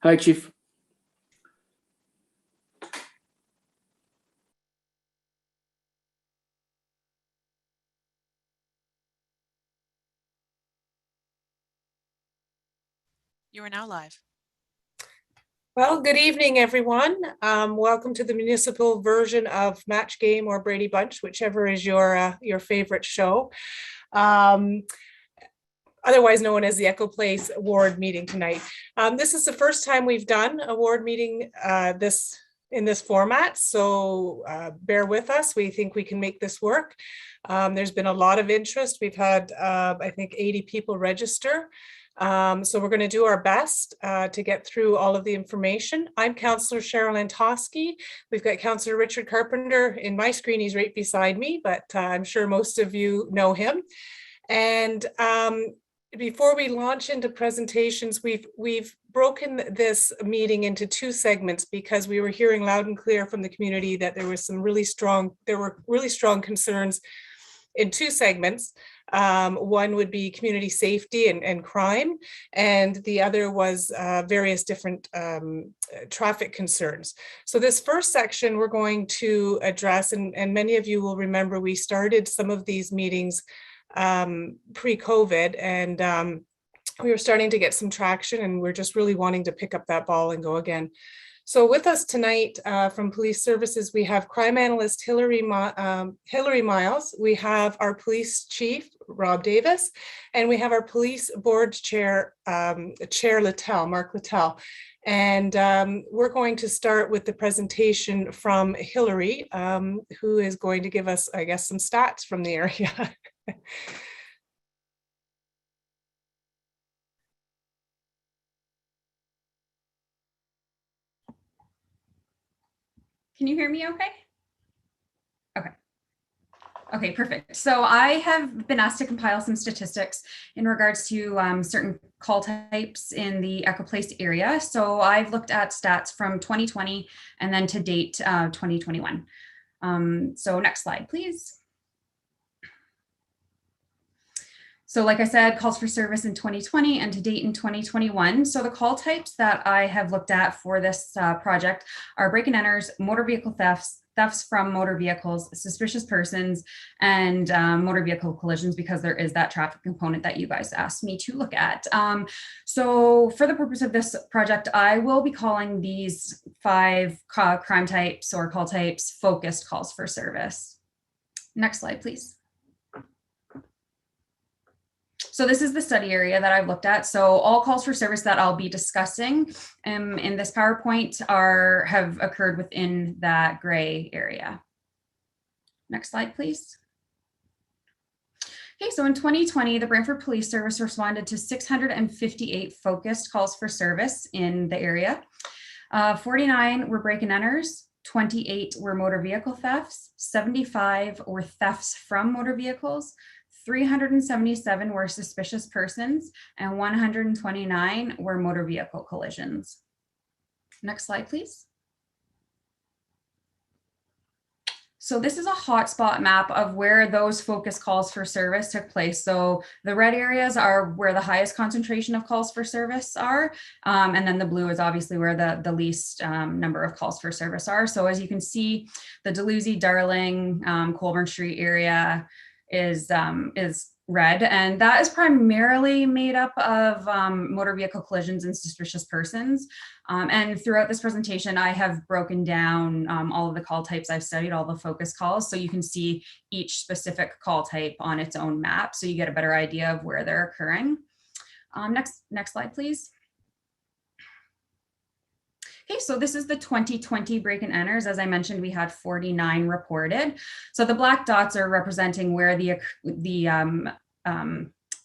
Hi, Chief. You are now live. Well, good evening, everyone. Welcome to the municipal version of Match Game or Brady Bunch, whichever is your favorite show. Otherwise known as the Echo Place Award meeting tonight. This is the first time we've done award meeting in this format, so bear with us. We think we can make this work. There's been a lot of interest. We've had, I think, 80 people register. So we're going to do our best to get through all of the information. I'm Councillor Sherilyn Toski. We've got Councillor Richard Carpenter in my screen. He's right beside me, but I'm sure most of you know him. And before we launch into presentations, we've broken this meeting into two segments because we were hearing loud and clear from the community that there were really strong concerns in two segments. One would be community safety and crime, and the other was various different traffic concerns. So this first section we're going to address, and many of you will remember we started some of these meetings pre-COVID, and we were starting to get some traction, and we're just really wanting to pick up that ball and go again. So with us tonight from Police Services, we have crime analyst Hillary Miles, we have our police chief, Rob Davis, and we have our police board chair, Mark Littell. And we're going to start with the presentation from Hillary, who is going to give us, I guess, some stats from the area. Can you hear me okay? Okay, perfect. So I have been asked to compile some statistics in regards to certain call types in the Echo Place area. So I've looked at stats from 2020 and then to date 2021. So next slide, please. So like I said, calls for service in 2020 and to date in 2021. So the call types that I have looked at for this project are break and enters, motor vehicle thefts, thefts from motor vehicles, suspicious persons, and motor vehicle collisions, because there is that traffic component that you guys asked me to look at. So for the purpose of this project, I will be calling these 5 crime types or call types focused calls for service. Next slide, please. So this is the study area that I've looked at. So all calls for service that I'll be discussing in this PowerPoint have occurred within that gray area. Next slide, please. Okay, so in 2020, the Brantford Police Service responded to 658 focused calls for service in the area. 49 were break and enters, 28 were motor vehicle thefts, 75 were thefts from motor vehicles, 377 were suspicious persons, and 129 were motor vehicle collisions. Next slide, please. So this is a hotspot map of where those focus calls for service took place. So the red areas are where the highest concentration of calls for service are. And then the blue is obviously where the least number of calls for service are. So as you can see, the Dalhousie, Darling, Colburn Street area is red, and that is primarily made up of motor vehicle collisions and suspicious persons. And throughout this presentation, I have broken down all of the call types I've studied, all the focus calls, so you can see each specific call type on its own map, so you get a better idea of where they're occurring. Next slide, please. Okay, so this is the 2020 break and enters. As I mentioned, we had 49 reported. So the black dots are representing where the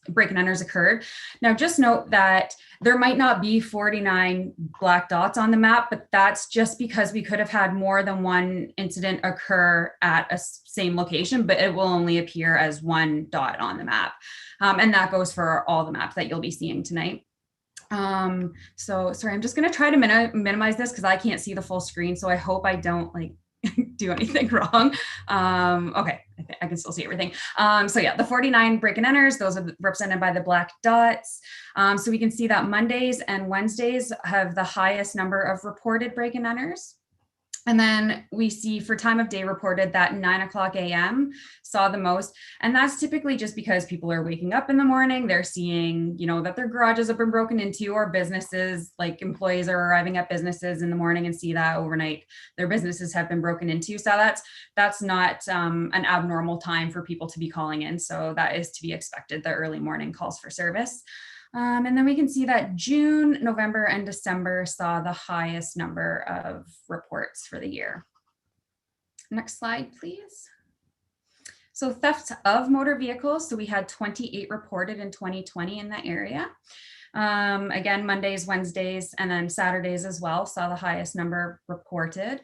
break and enters occurred. Now, just note that there might not be 49 black dots on the map, but that's just because we could have had more than one incident occur at a same location, but it will only appear as one dot on the map. And that goes for all the maps that you'll be seeing tonight. So sorry, I'm just going to try to minimize this because I can't see the full screen. So I hope I don't do anything wrong. Okay, I can still see everything. So yeah, the 49 break and enters, those are represented by the black dots. So we can see that Mondays and Wednesdays have the highest number of reported break and enters. And then we see for time of day reported that 9 o'clock a.m. saw the most. And that's typically just because people are waking up in the morning. They're seeing, that their garages have been broken into, or businesses, like employees are arriving at businesses in the morning and see that overnight their businesses have been broken into. So that's not an abnormal time for people to be calling in. So that is to be expected, the early morning calls for service. And then we can see that June, November, and December saw the highest number of reports for the year. Next slide, please. So theft of motor vehicles. So we had 28 reported in 2020 in that area. Again, Mondays, Wednesdays, and then Saturdays as well saw the highest number reported.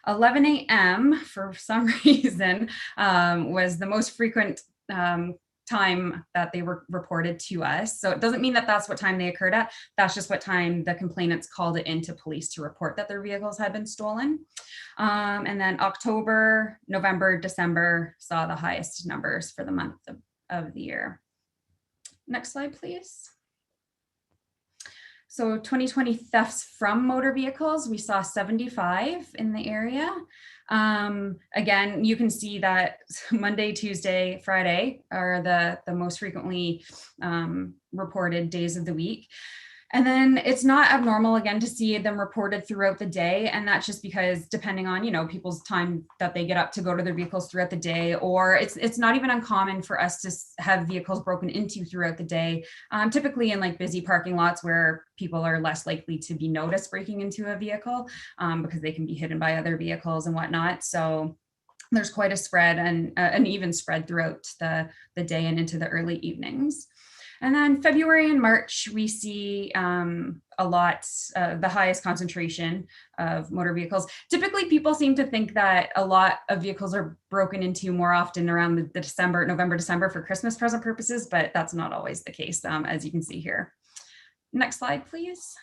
11 a.m. for some reason was the most frequent time that they were reported to us. So it doesn't mean that that's what time they occurred at. That's just what time the complainants called it into police to report that their vehicles had been stolen. And then October, November, December saw the highest numbers for the month of the year. Next slide, please. So 2020 thefts from motor vehicles, we saw 75 in the area. Again, you can see that Monday, Tuesday, Friday are the most frequently reported days of the week. And then it's not abnormal, again, to see them reported throughout the day. And that's just because depending on, people's time that they get up to go to their vehicles throughout the day, or it's not even uncommon for us to have vehicles broken into throughout the day, typically in like busy parking lots where people are less likely to be noticed breaking into a vehicle because they can be hidden by other vehicles and whatnot. So there's quite a spread and an even spread throughout the day and into the early evenings. And then February and March, we see a lot, the highest concentration of motor vehicles. Typically, people seem to think that a lot of vehicles are broken into more often around the November, December for Christmas present purposes, but that's not always the case, as you can see here. Next slide, please.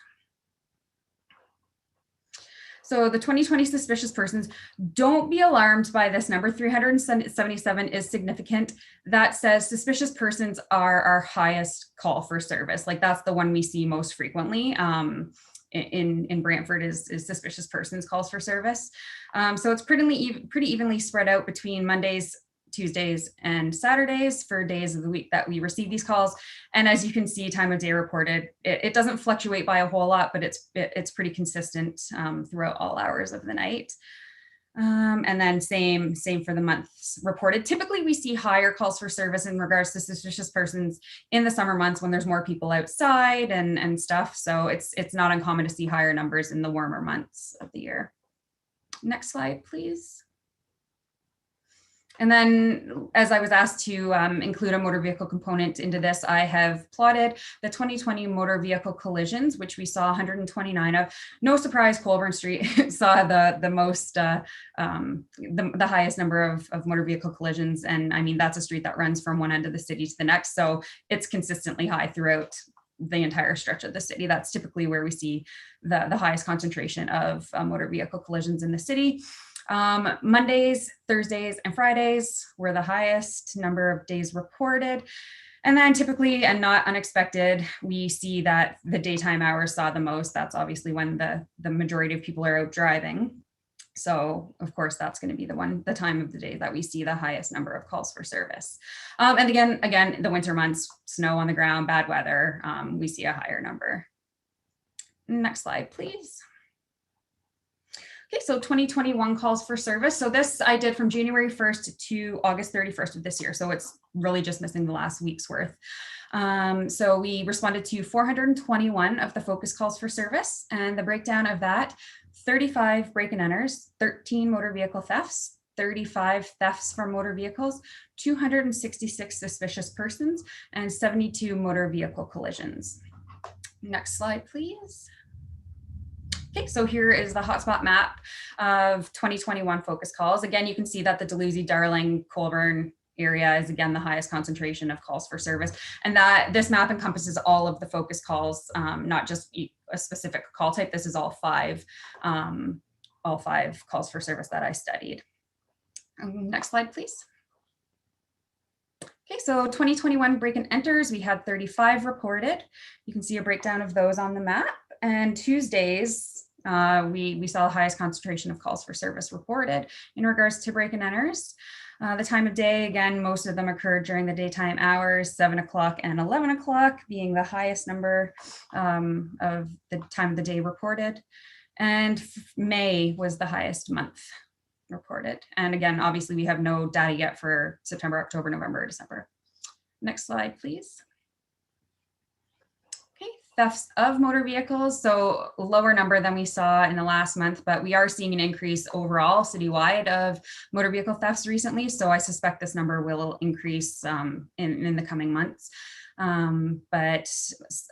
So the 2020 suspicious persons, don't be alarmed by this number. 377 is significant. That says suspicious persons are our highest call for service. Like that's the one we see most frequently in Brantford is suspicious persons calls for service. So it's pretty evenly spread out between Mondays, Tuesdays, and Saturdays for days of the week that we receive these calls. And as you can see, time of day reported, it doesn't fluctuate by a whole lot, but it's pretty consistent throughout all hours of the night. And then same for the months reported. Typically, we see higher calls for service in regards to suspicious persons in the summer months when there's more people outside and stuff. So it's not uncommon to see higher numbers in the warmer months of the year. Next slide, please. And then as I was asked to include a motor vehicle component into this, I have plotted the 2020 motor vehicle collisions, which we saw 129 of. No surprise, Colburn Street saw the most, the highest number of motor vehicle collisions. And I mean, that's a street that runs from one end of the city to the next. So it's consistently high throughout the entire stretch of the city. That's typically where we see the highest concentration of motor vehicle collisions in the city. Mondays, Thursdays, and Fridays were the highest number of days reported. And then typically, and not unexpected, we see that the daytime hours saw the most. That's obviously when the majority of people are out driving. So of course, that's going to be the time of the day that we see the highest number of calls for service. And again, the winter months, snow on the ground, bad weather, we see a higher number. Next slide, please. Okay, so 2021 calls for service. So this I did from January 1st to August 31st of this year. So it's really just missing the last week's worth. So we responded to 421 of the focus calls for service, and the breakdown of that, 35 break and enters, 13 motor vehicle thefts, 35 thefts from motor vehicles, 266 suspicious persons, and 72 motor vehicle collisions. Next slide, please. Okay, so here is the hotspot map of 2021 focus calls. Again, you can see that the Dalhousie, Darling, Colburn area is again the highest concentration of calls for service. And that this map encompasses all of the focus calls, not just a specific call type. This is all five all 5 calls for service that I studied. Next slide, please. Okay, so 2021 break and enters, we had 35 reported. You can see a breakdown of those on the map. And Tuesdays, we saw the highest concentration of calls for service reported in regards to break and enters. The time of day, again, most of them occurred during the daytime hours, 7 o'clock and 11 o'clock being the highest number of the time of the day reported. And May was the highest month reported. And again, obviously we have no data yet for September, October, November, December. Next slide, please. Okay, thefts of motor vehicles. So lower number than we saw in the last month, but we are seeing an increase overall citywide of motor vehicle thefts recently. So I suspect this number will increase in the coming months. But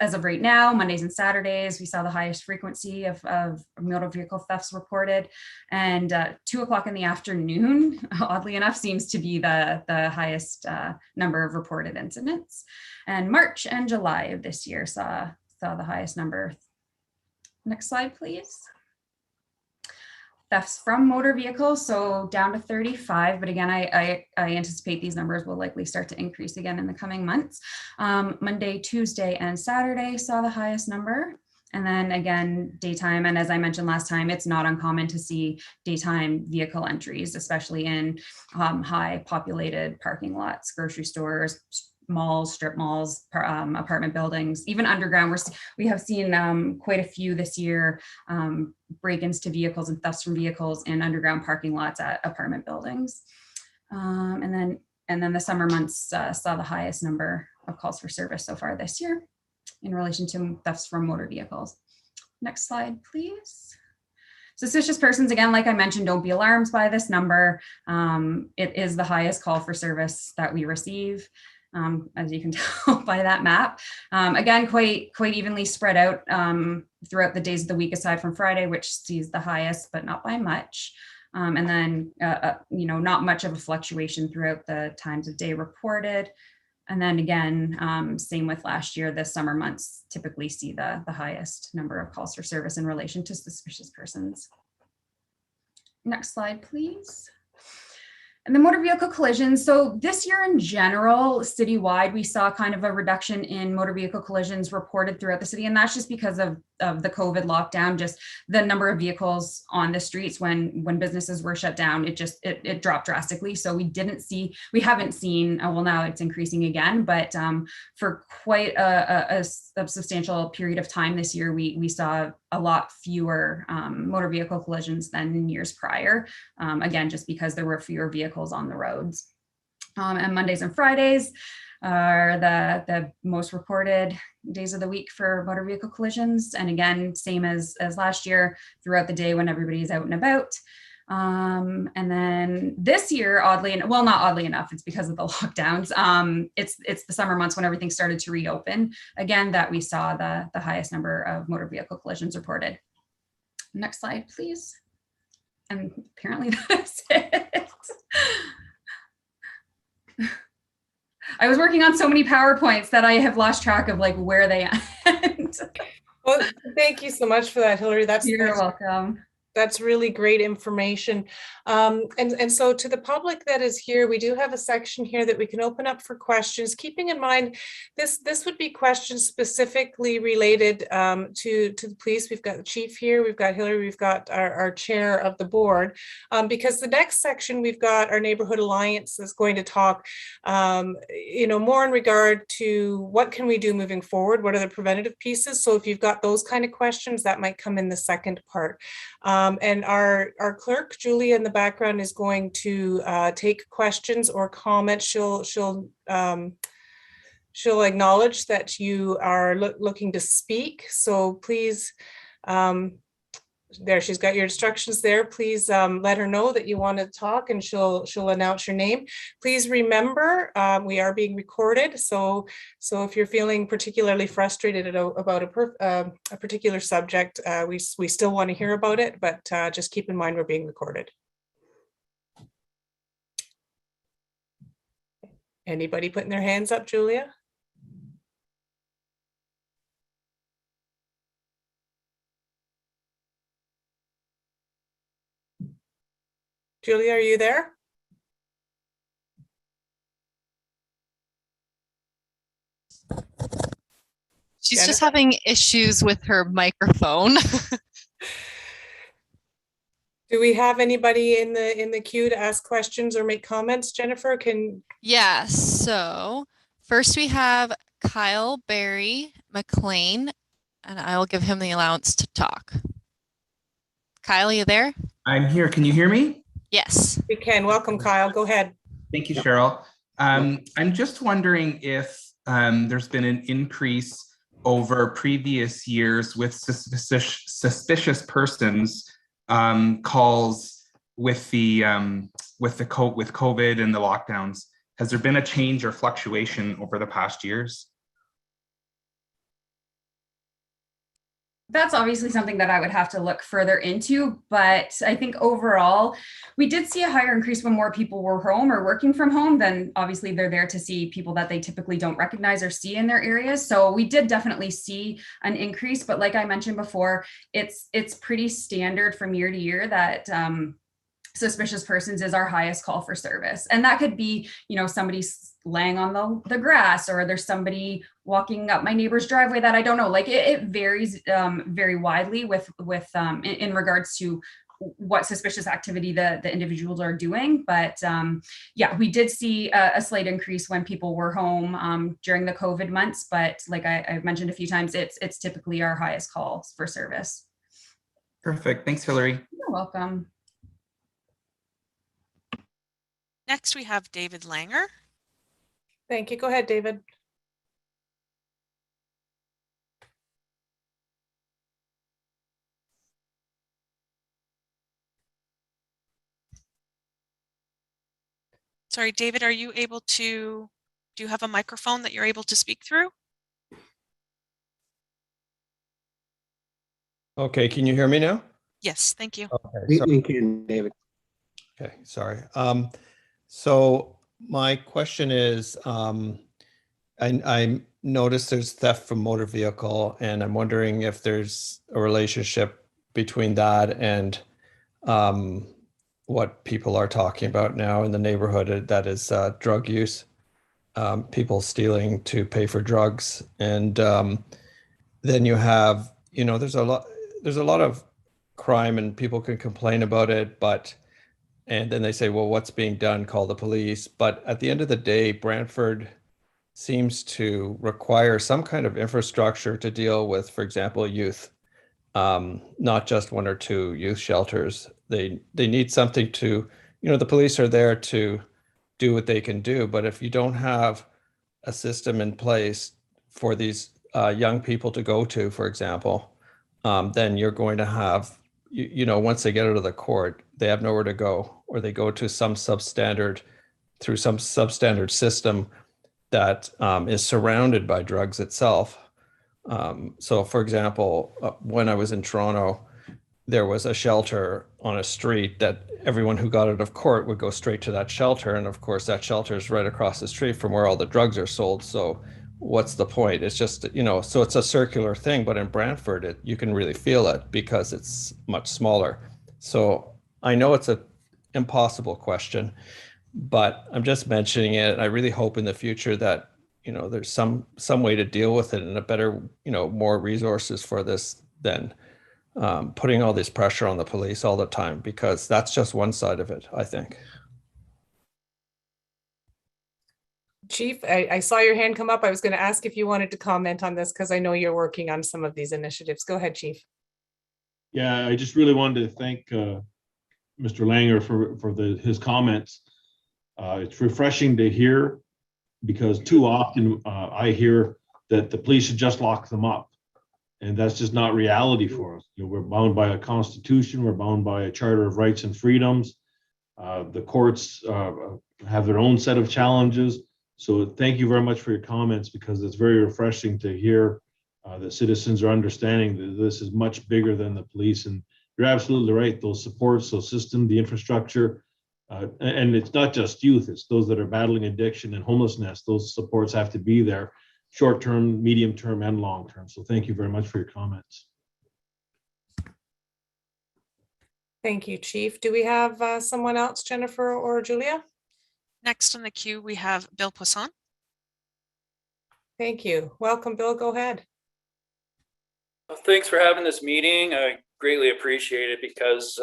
as of right now, Mondays and Saturdays, we saw the highest frequency of motor vehicle thefts reported, and 2 o'clock in the afternoon, oddly enough, seems to be the highest number of reported incidents. And March and July of this year saw the highest number. Next slide, please. Thefts from motor vehicles, so down to 35, but again, I anticipate these numbers will likely start to increase again in the coming months. Monday, Tuesday, and Saturday saw the highest number. And then again, daytime, and as I mentioned last time, it's not uncommon to see daytime vehicle entries, especially in high populated parking lots, grocery stores, malls, strip malls, apartment buildings, even underground. We have seen quite a few this year, break-ins to vehicles and thefts from vehicles in underground parking lots at apartment buildings. And then the summer months saw the highest number of calls for service so far this year in relation to thefts from motor vehicles. Next slide, please. Suspicious persons, again, like I mentioned, don't be alarmed by this number. It is the highest call for service that we receive. As you can tell by that map. Again, quite evenly spread out throughout the days of the week, aside from Friday, which sees the highest, but not by much. And then, not much of a fluctuation throughout the times of day reported. And then again, same with last year, the summer months typically see the highest number of calls for service in relation to suspicious persons. Next slide, please. And the motor vehicle collisions. So this year in general, citywide, we saw kind of a reduction in motor vehicle collisions reported throughout the city. And that's just because of the COVID lockdown, just the number of vehicles on the streets when businesses were shut down, it dropped drastically. So we haven't seen, well, now it's increasing again, but for quite a substantial period of time this year, we saw a lot fewer motor vehicle collisions than in years prior. Again, just because there were fewer vehicles on the roads. And Mondays and Fridays are the most reported days of the week for motor vehicle collisions. And again, same as last year, throughout the day when everybody's out and about. And then this year, not oddly enough, it's because of the lockdowns. It's the summer months when everything started to reopen again that we saw the highest number of motor vehicle collisions reported. Next slide, please. And apparently that's it. I was working on so many PowerPoints that I have lost track of where they end. Well, thank you so much for that, Hillary. You're welcome. That's really great information. And so to the public that is here, we do have a section here that we can open up for questions, keeping in mind this would be questions specifically related to the police. We've got the chief here, we've got Hillary, we've got our chair of the board, because the next section we've got our neighborhood alliance is going to talk more in regard to what can we do moving forward, what are the preventative pieces. So if you've got those kind of questions, that might come in the second part. And our clerk, Julia, in the background is going to take questions or comments. She'll acknowledge that you are looking to speak. So please, there, she's got your instructions there. Please let her know that you want to talk, and she'll announce your name. Please remember, we are being recorded. So if you're feeling particularly frustrated about a particular subject, we still want to hear about it, but just keep in mind we're being recorded. Anybody putting their hands up, Julia? Julia, are you there? She's Jennifer? just having issues with her microphone. Do we have anybody in the queue to ask questions or make comments? Jennifer, Yeah, so first we have Kyle Barry McLean, and I will give him the allowance to talk. Kyle, you there? I'm here. Can you hear me? Yes. we can. Welcome, Kyle. Go ahead. Thank you, Cheryl. I'm just wondering if there's been an increase over previous years with suspicious persons calls with COVID and the lockdowns. Has there been a change or fluctuation over the past years? That's obviously something that I would have to look further into, but I think overall, we did see a higher increase when more people were home or working from home. Then obviously they're there to see people that they typically don't recognize or see in their areas. So we did definitely see an increase, but like I mentioned before, it's pretty standard from year to year that suspicious persons is our highest call for service. And that could be, somebody's laying on the grass, or there's somebody walking up my neighbor's driveway that I don't know. Like it varies very widely with in regards to what suspicious activity the individuals are doing. But yeah, we did see a slight increase when people were home during the COVID months. But like I've mentioned a few times, it's typically our highest calls for service. Perfect. Thanks, Hillary. You're welcome. Next we have David Langer. Thank you. Go ahead, David. Sorry, David, are you able to, do you have a microphone that you're able to speak through? Okay, can you hear me now? Yes, thank you. Okay, sorry. Thank you, David. Okay, sorry. So my question is, I noticed there's theft from motor vehicle, and I'm wondering if there's a relationship between that and what people are talking about now in the neighborhood, that is drug use, people stealing to pay for drugs. And then you have, there's a lot of crime and people can complain about it, and then they say, well, what's being done? Call the police. But at the end of the day, Brantford seems to require some kind of infrastructure to deal with, for example, youth, not just one or two youth shelters. They need something to, the police are there to do what they can do. But if you don't have a system in place for these young people to go to, for example, then you're going to have, once they get out of the court, they have nowhere to go, or they go to some substandard system that is surrounded by drugs itself. So for example, when I was in Toronto, there was a shelter on a street that everyone who got out of court would go straight to that shelter. And of course, that shelter is right across the street from where all the drugs are sold. So what's the point? It's just, so it's a circular thing, but in Brantford, you can really feel it because it's much smaller. So I know it's an impossible question, but I'm just mentioning it. I really hope in the future that, there's some way to deal with it and a better, more resources for this than putting all this pressure on the police all the time, because that's just one side of it, I think. Chief, I saw your hand come up. I was going to ask if you wanted to comment on this because I know you're working on some of these initiatives. Go ahead, Chief. Yeah, I just really wanted to thank Mr. Langer for his comments. It's refreshing to hear, because too often I hear that the police should just lock them up. And that's just not reality for us. We're bound by a constitution. We're bound by a charter of rights and freedoms. The courts have their own set of challenges. So thank you very much for your comments, because it's very refreshing to hear that citizens are understanding that this is much bigger than the police. And you're absolutely right. Those supports, those systems, the infrastructure, and it's not just youth, it's those that are battling addiction and homelessness. Those supports have to be there, short-term, medium-term, and long-term. So thank you very much for your comments. Thank you, Chief. Do we have someone else, Jennifer or Julia? Next on the queue, we have Bill Poisson. Thank you. Welcome, Bill. Go ahead. Well, thanks for having this meeting. I greatly appreciate it because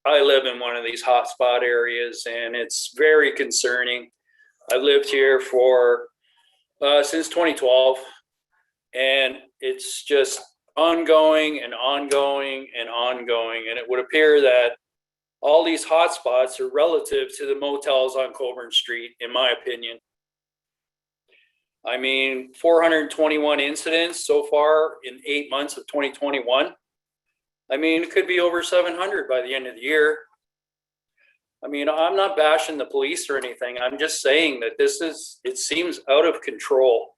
I live in one of these hotspot areas and it's very concerning. I've lived here for since 2012 and it's just ongoing and ongoing and ongoing. And it would appear that all these hotspots are relative to the motels on Coburn Street, in my opinion. I mean, 421 incidents so far in 8 months of 2021. I mean, it could be over 700 by the end of the year. I mean, I'm not bashing the police or anything. I'm just saying that it seems out of control.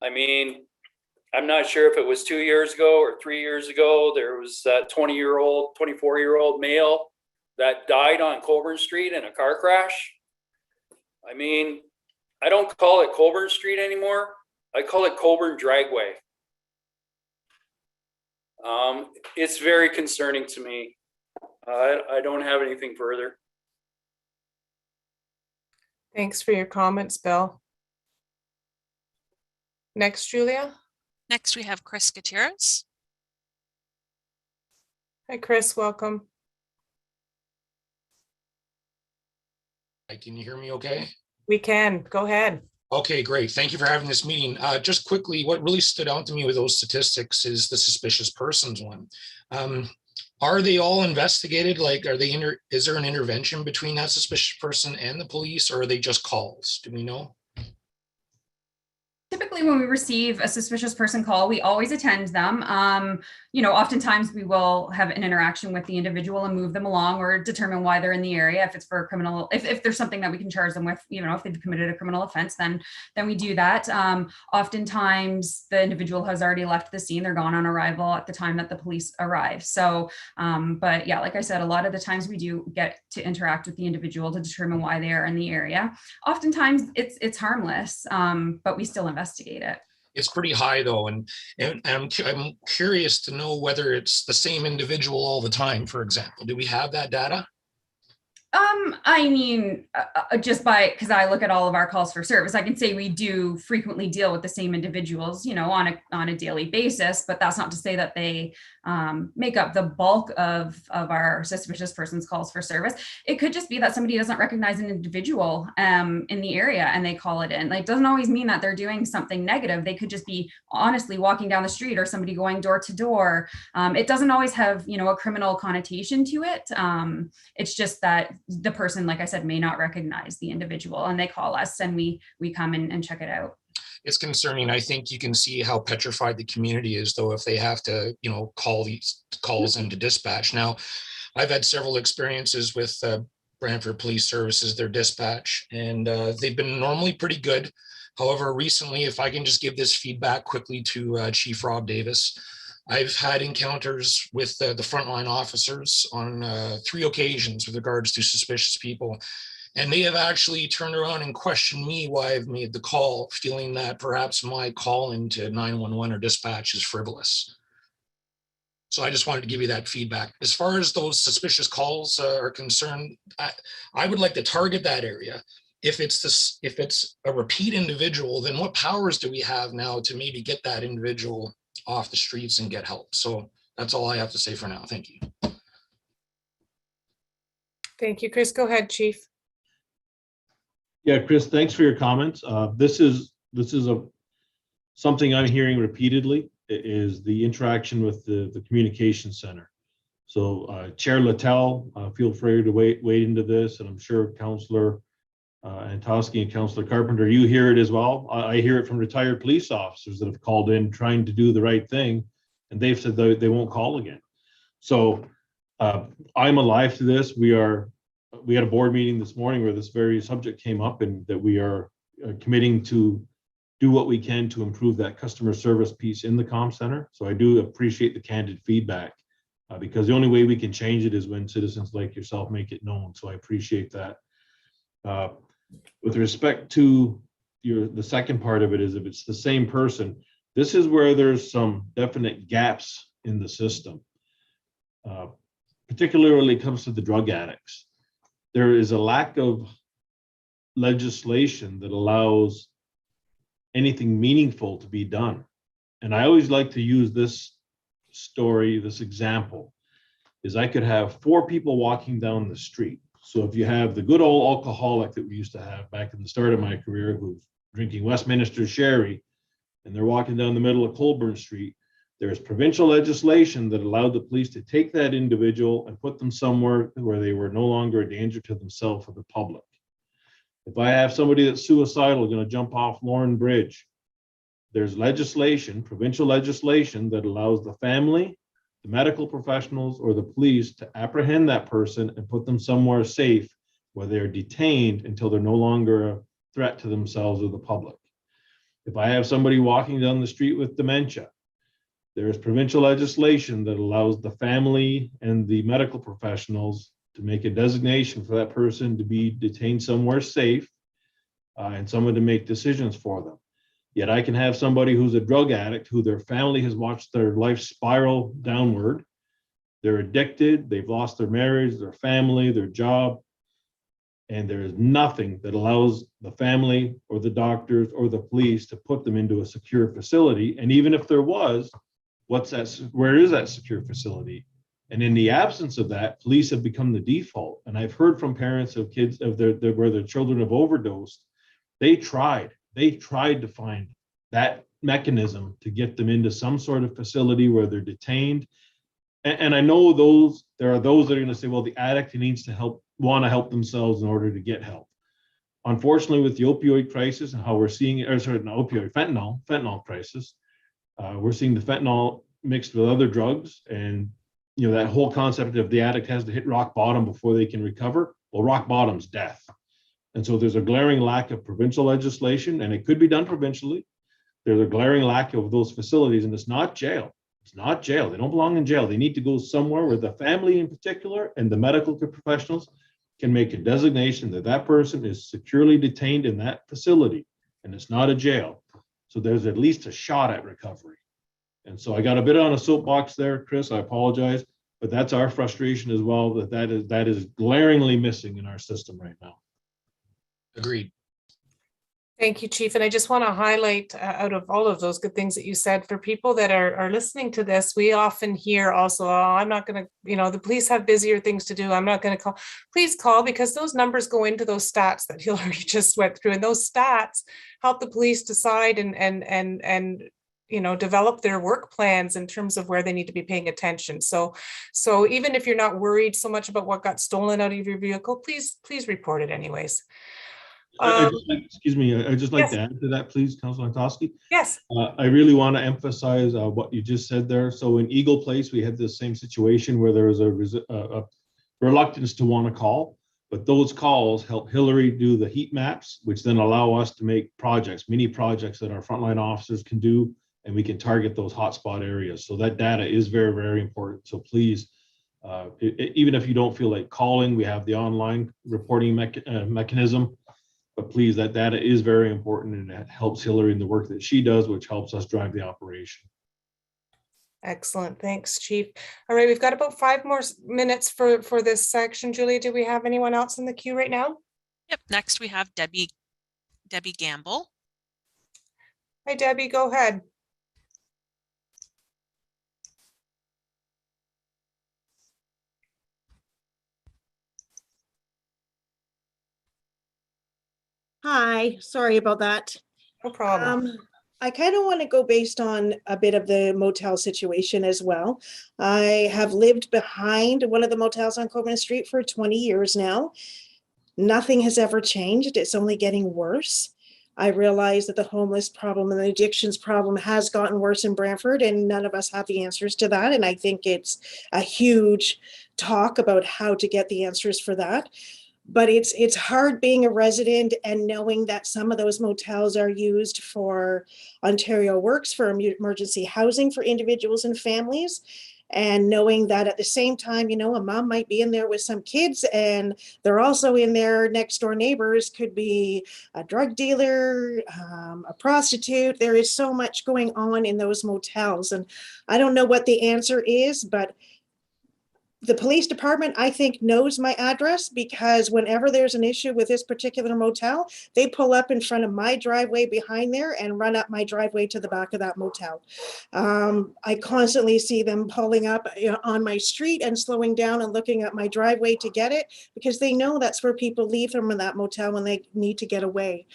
I mean, I'm not sure if it was 2 years ago or 3 years ago, there was that 20-year-old, 24-year-old male that died on Coburn Street in a car crash. I mean, I don't call it Coburn Street anymore. I call it Coburn Dragway. It's very concerning to me. I don't have anything further. Thanks for your comments, Bill. Next, Julia. Next, we have Chris Gutierrez. Hi, Chris. Welcome. Hi, can you hear me okay? We can. Go ahead. Okay, great. Thank you for having this meeting. Just quickly, what really stood out to me with those statistics is the suspicious persons one. Are they all investigated? Like, is there an intervention between that suspicious person and the police, or are they just calls? Do we know? Typically, when we receive a suspicious person call, we always attend them. Oftentimes we will have an interaction with the individual and move them along or determine why they're in the area. If it's for a criminal, if there's something that we can charge them with, if they've committed a criminal offense, then we do that. Oftentimes the individual has already left the scene. They're gone on arrival at the time that the police arrive. So, but yeah, like I said, a lot of the times we do get to interact with the individual to determine why they are in the area. Oftentimes it's harmless, but we still investigate it. It's pretty high though, and I'm curious to know whether it's the same individual all the time. For example, do we have that data? Just because I look at all of our calls for service, I can say we do frequently deal with the same individuals, on a daily basis, but that's not to say that they make up the bulk of our suspicious persons calls for service. It could just be that somebody doesn't recognize an individual in the area and they call it in. Like, doesn't always mean that they're doing something negative. They could just be honestly walking down the street or somebody going door to door. It doesn't always have, a criminal connotation to it. It's just that the person, like I said, may not recognize the individual and they call us and we come in and check it out. It's concerning. I think you can see how petrified the community is, though, if they have to, call these calls into dispatch. Now, I've had several experiences with Brantford Police Services, their dispatch, and they've been normally pretty good. However, recently, if I can just give this feedback quickly to Chief Rob Davis, I've had encounters with the frontline officers on 3 occasions with regards to suspicious people. And they have actually turned around and questioned me why I've made the call, feeling that perhaps my call into 911 or dispatch is frivolous. So I just wanted to give you that feedback. As far as those suspicious calls are concerned, I would like to target that area. If it's a repeat individual, then what powers do we have now to maybe get that individual off the streets and get help? So that's all I have to say for now. Thank you. Thank you, Chris. Go ahead, Chief. Yeah, Chris, thanks for your comments. This is something I'm hearing repeatedly, is the interaction with the communication center. So Chair Littell, feel free to wade into this, and I'm sure Councillor Antosky and Councillor Carpenter, you hear it as well. I hear it from retired police officers that have called in trying to do the right thing, and they've said they won't call again. So I'm alive to this. We had a board meeting this morning where this very subject came up, and that we are committing to do what we can to improve that customer service piece in the comm center. So I do appreciate the candid feedback because the only way we can change it is when citizens like yourself make it known. So I appreciate that. With respect to the second part of it, is if it's the same person, this is where there's some definite gaps in the system. particularly when it comes to the drug addicts. There is a lack of legislation that allows anything meaningful to be done. And I always like to use this story, this example, is I could have 4 people walking down the street. So if you have the good old alcoholic that we used to have back in the start of my career, who's drinking Westminster sherry, and they're walking down the middle of Colburn Street, there's provincial legislation that allowed the police to take that individual and put them somewhere where they were no longer a danger to themselves or the public. If I have somebody that's suicidal going to jump off Lorne Bridge, there's legislation, provincial legislation, that allows the family, the medical professionals, or the police to apprehend that person and put them somewhere safe where they're detained until they're no longer a threat to themselves or the public. If I have somebody walking down the street with dementia, there's provincial legislation that allows the family and the medical professionals to make a designation for that person to be detained somewhere safe, and someone to make decisions for them. Yet I can have somebody who's a drug addict who their family has watched their life spiral downward. They're addicted, they've lost their marriage, their family, their job, and there is nothing that allows the family or the doctors or the police to put them into a secure facility. And even if there was, where is that secure facility? And in the absence of that, police have become the default. And I've heard from parents of kids where their children have overdosed. They tried to find that mechanism to get them into some sort of facility where they're detained. And I know there are those that are going to say, well, the addict needs to want to help themselves in order to get help. Unfortunately, with the opioid crisis and how we're seeing fentanyl crisis, we're seeing the fentanyl mixed with other drugs, and that whole concept of the addict has to hit rock bottom before they can recover. Well, rock bottom's death. And so there's a glaring lack of provincial legislation, and it could be done provincially. There's a glaring lack of those facilities, and it's not jail. It's not jail. They don't belong in jail. They need to go somewhere where the family in particular and the medical professionals can make a designation that that person is securely detained in that facility, and it's not a jail. So there's at least a shot at recovery. And so I got a bit on a soapbox there, Chris, I apologize, but that's our frustration as well, that is glaringly missing in our system right now. Agreed. Thank you, Chief. And I just want to highlight out of all of those good things that you said, for people that are listening to this, we often hear also, oh, I'm not going to, the police have busier things to do. I'm not going to call. Please call, because those numbers go into those stats that Hillary just went through. And those stats help the police decide and develop their work plans in terms of where they need to be paying attention. So even if you're not worried so much about what got stolen out of your vehicle, please report it anyways. Excuse me, I'd just like yes. to add to that, please, Councilor Antosky. Yes. I really want to emphasize what you just said there. So in Eagle Place, we had this same situation where there was a reluctance to want to call, but those calls help Hillary do the heat maps, which then allow us to make mini projects that our frontline officers can do, and we can target those hotspot areas. So that data is very, very important. So please, even if you don't feel like calling, we have the online reporting mechanism. But please, that data is very important, and it helps Hillary in the work that she does, which helps us drive the operation. Excellent. Thanks, Chief. All right, we've got about 5 more minutes for this section. Julia, do we have anyone else in the queue right now? Yep. Next, we have Debbie Gamble. Hi, Debbie, go ahead. Hi, sorry about that. No problem. I kind of want to go based on a bit of the motel situation as well. I have lived behind one of the motels on Coburn Street for 20 years now. Nothing has ever changed. It's only getting worse. I realize that the homeless problem and the addictions problem has gotten worse in Brantford, and none of us have the answers to that. And I think it's a huge talk about how to get the answers for that. But it's hard being a resident and knowing that some of those motels are used for Ontario Works, for emergency housing for individuals and families. And knowing that at the same time, a mom might be in there with some kids, and they're also in there. Next door neighbors could be a drug dealer, a prostitute. There is so much going on in those motels. And I don't know what the answer is, but The police department, I think, knows my address because whenever there's an issue with this particular motel, they pull up in front of my driveway behind there and run up my driveway to the back of that motel. I constantly see them pulling up on my street and slowing down and looking at my driveway to get it because they know that's where people leave from that motel when they need to get away.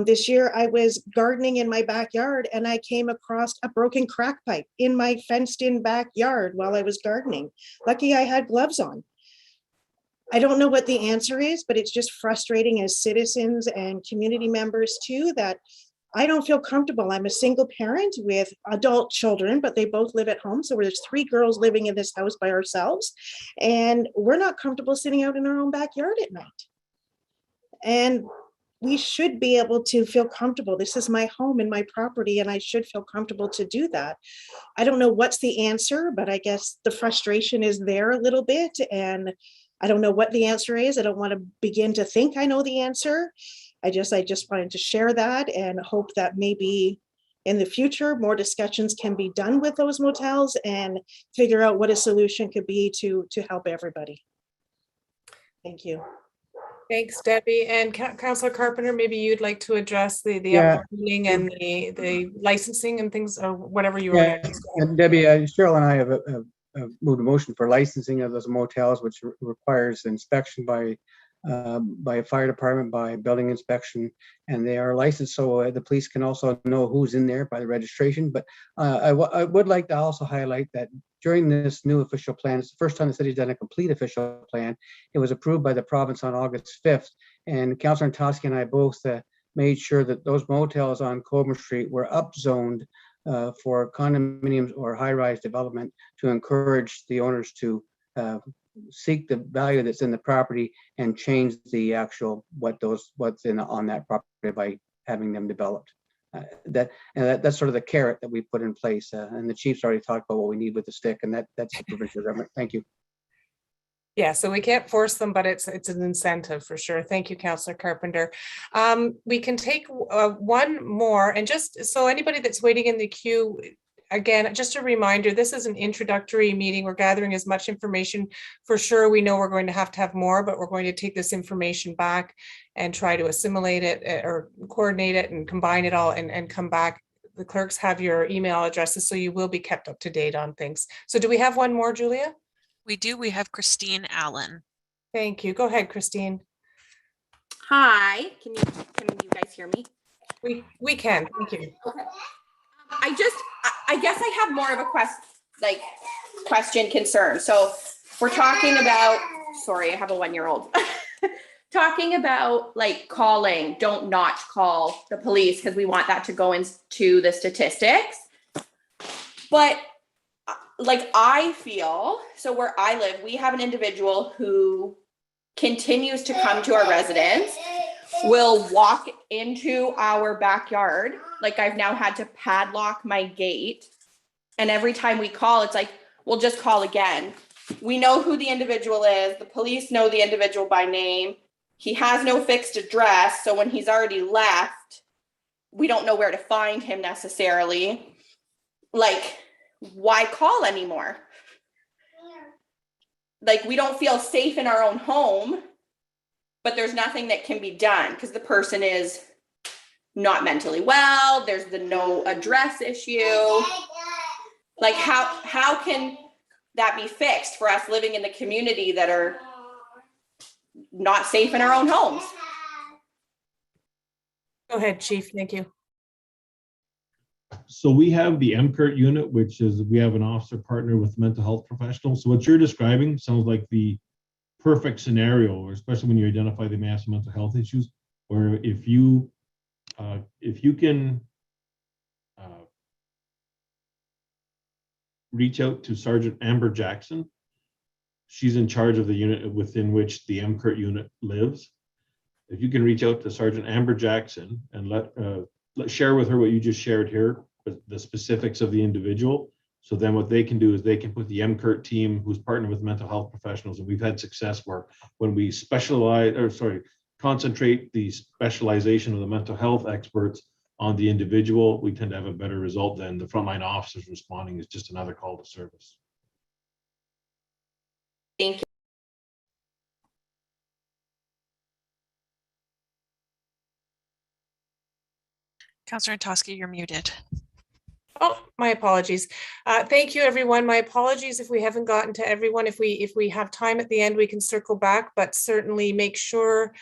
This year I was gardening in my backyard and I came across a broken crack pipe in my fenced in backyard while I was gardening. Lucky I had gloves on. I don't know what the answer is, but it's just frustrating as citizens and community members too, that I don't feel comfortable. I'm a single parent with adult children, but they both live at home. So there's 3 girls living in this house by ourselves and we're not comfortable sitting out in our own backyard at night. And we should be able to feel comfortable. This is my home and my property, and I should feel comfortable to do that. I don't know what's the answer, but I guess the frustration is there a little bit, and I don't know what the answer is. I don't want to begin to think I know the answer. I just wanted to share that and hope that maybe in the future, more discussions can be done with those motels and figure out what a solution could be to help everybody. Thank you. Thanks, Debbie. And Councillor Carpenter, maybe you'd like to address the upcoming and the licensing and things, or whatever you were. And Debbie, Cheryl and I have moved a motion for licensing of those motels, which requires inspection by a fire department, by building inspection, and they are licensed so the police can also know who's in there by the registration. But I would like to also highlight that during this new official plan, it's the first time the city's done a complete official plan. It was approved by the province on August 5th, and Councillor Antosky and I both made sure that those motels on Coburn Street were upzoned for condominiums or high-rise development to encourage the owners to seek the value that's in the property and change the actual what's in on that property by having them developed. That's sort of the carrot that we put in place, and the chief's already talked about what we need with the stick, and that's the provincial government. Thank you. Yeah, so we can't force them, but it's an incentive for sure. Thank you, Councillor Carpenter. We can take one more, and just so anybody that's waiting in the queue, again, just a reminder, this is an introductory meeting. We're gathering as much information. For sure, we know we're going to have more, but we're going to take this information back and try to assimilate it or coordinate it and combine it all and come back. The clerks have your email addresses, so you will be kept up to date on things. So do we have one more, Julia? We do. We have Christine Allen. Thank you. Go ahead, Christine. Hi, can you guys hear me? We can. Thank you. Okay. I guess I have more of a question concern. So we're talking about, sorry, I have a 1-year-old. Talking about like calling, don't not call the police because we want that to go into the statistics. But like I feel, so where I live, we have an individual who continues to come to our residence, will walk into our backyard. Like I've now had to padlock my gate. And every time we call, it's like, we'll just call again. We know who the individual is. The police know the individual by name. He has no fixed address. So when he's already left, we don't know where to find him necessarily. Like, why call anymore? Like, we don't feel safe in our own home, but there's nothing that can be done because the person is not mentally well. There's the no address issue. Like, how can that be fixed for us living in the community that are not safe in our own homes? Go ahead, Chief. Thank you. So we have the MCURT unit, which is, we have an officer partner with mental health professionals. So what you're describing sounds like the perfect scenario, especially when you identify they may have some mental health issues, where if you can reach out to Sergeant Amber Jackson. She's in charge of the unit within which the MCURT unit lives. If you can reach out to Sergeant Amber Jackson and let share with her what you just shared here, the specifics of the individual. So then what they can do is they can put the MCURT team who's partnered with mental health professionals, and we've had success where when we concentrate the specialization of the mental health experts on the individual, we tend to have a better result than the frontline officers responding is just another call to service. Thank you. Councillor Toski, you're muted. Oh, my apologies. Thank you, everyone. My apologies if we haven't gotten to everyone. If we have time at the end, we can circle back, but certainly make sure.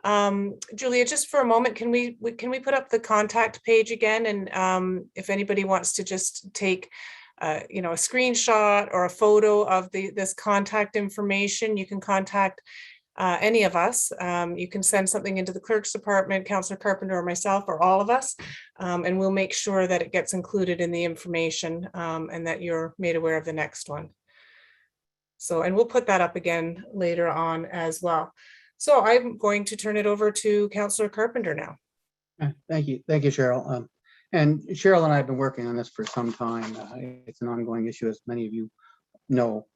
Julia, just for a moment, can we put up the contact page again? And if anybody wants to just take a screenshot or a photo of this contact information, you can contact any of us. You can send something into the clerk's department, Councillor Carpenter or myself or all of us, and we'll make sure that it gets included in the information and that you're made aware of the next one. So, and we'll put that up again later on as well. So I'm going to turn it over to Councillor Carpenter now. Thank you, Cheryl. And Cheryl and I have been working on this for some time. It's an ongoing issue, as many of you know.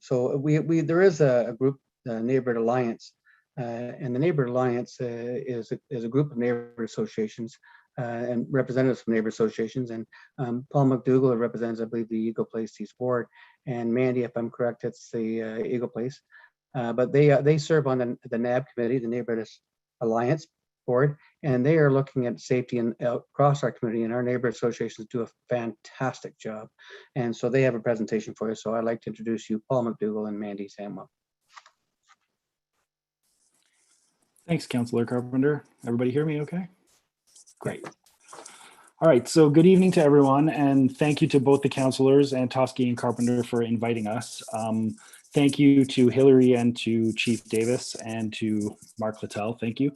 So there is a group, the Neighborhood Alliance, and the Neighborhood Alliance is a group of neighborhood associations and representatives from neighborhood associations. And Paul McDougall represents, I believe, the Eagle Place East Ward, and Mandy, if I'm correct, it's the Eagle Place. But they serve on the NAB committee, the Neighborhood Alliance board, and they are looking at safety across our community, and our neighborhood associations do a fantastic job. And so they have a presentation for you. So I'd like to introduce you, Paul McDougall and Mandy Samwell. Thanks, Councillor Carpenter. Everybody hear me okay? Great. All right, so good evening to everyone, and thank you to both the councillors and Toski and Carpenter for inviting us. Thank you to Hillary and to Chief Davis and to Mark Littell. Thank you.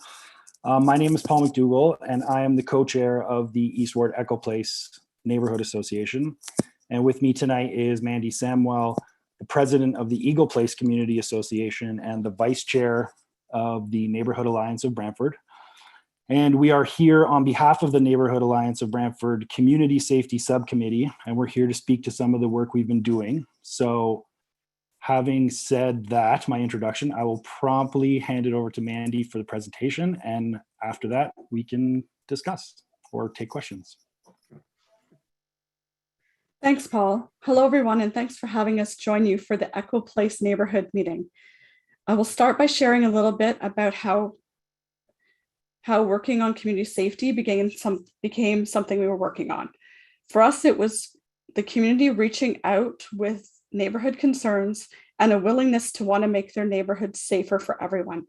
My name is Paul McDougall, and I am the co-chair of the East Ward Echo Place Neighborhood Association. And with me tonight is Mandy Samwell, the president of the Eagle Place Community Association and the vice chair of the Neighborhood Alliance of Brantford. And we are here on behalf of the Neighborhood Alliance of Brantford Community Safety Subcommittee, and we're here to speak to some of the work we've been doing. So having said that, my introduction, I will promptly hand it over to Mandy for the presentation, and after that, we can discuss or take questions. Thanks, Paul. Hello, everyone, and thanks for having us join you for the Echo Place neighborhood meeting. I will start by sharing a little bit about how working on community safety became something we were working on. For us, it was the community reaching out with neighborhood concerns and a willingness to want to make their neighborhood safer for everyone.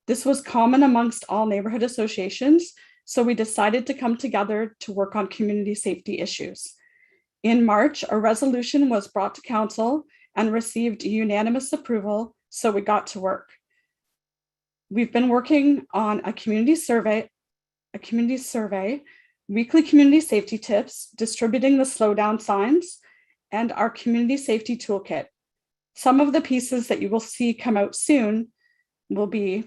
This was common amongst all neighborhood associations, so we decided to come together to work on community safety issues. In March, a resolution was brought to council and received unanimous approval, so we got to work. We've been working on a community survey, weekly community safety tips, distributing the slowdown signs, and our community safety toolkit. Some of the pieces that you will see come out soon will be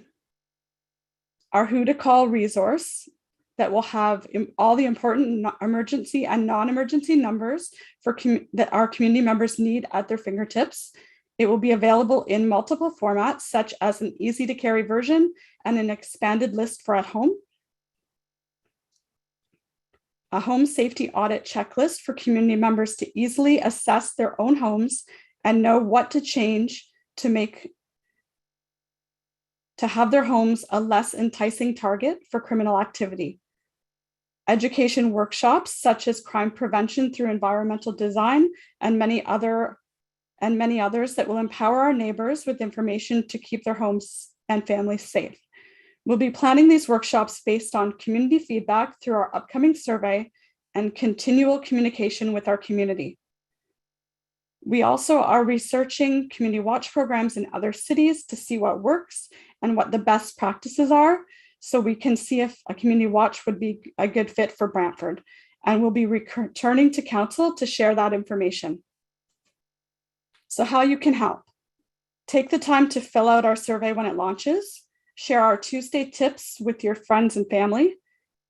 our Who to Call resource that will have all the important emergency and non-emergency numbers that our community members need at their fingertips. It will be available in multiple formats, such as an easy to carry version and an expanded list for at home. A home safety audit checklist for community members to easily assess their own homes and know what to change to have their homes a less enticing target for criminal activity. Education workshops such as crime prevention through environmental design and many others that will empower our neighbors with information to keep their homes and families safe. We'll be planning these workshops based on community feedback through our upcoming survey and continual communication with our community. We also are researching community watch programs in other cities to see what works and what the best practices are, so we can see if a community watch would be a good fit for Brantford. And we'll be returning to council to share that information. So how you can help. Take the time to fill out our survey when it launches, share our Tuesday tips with your friends and family,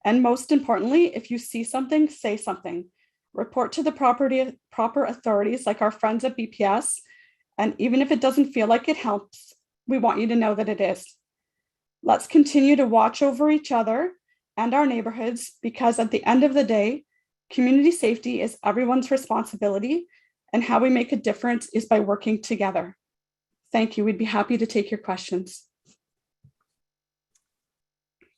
and most importantly, if you see something, say something. Report to the proper authorities like our friends at BPS, and even if it doesn't feel like it helps, we want you to know that it is. Let's continue to watch over each other and our neighborhoods, because at the end of the day, community safety is everyone's responsibility, and how we make a difference is by working together. Thank you. We'd be happy to take your questions.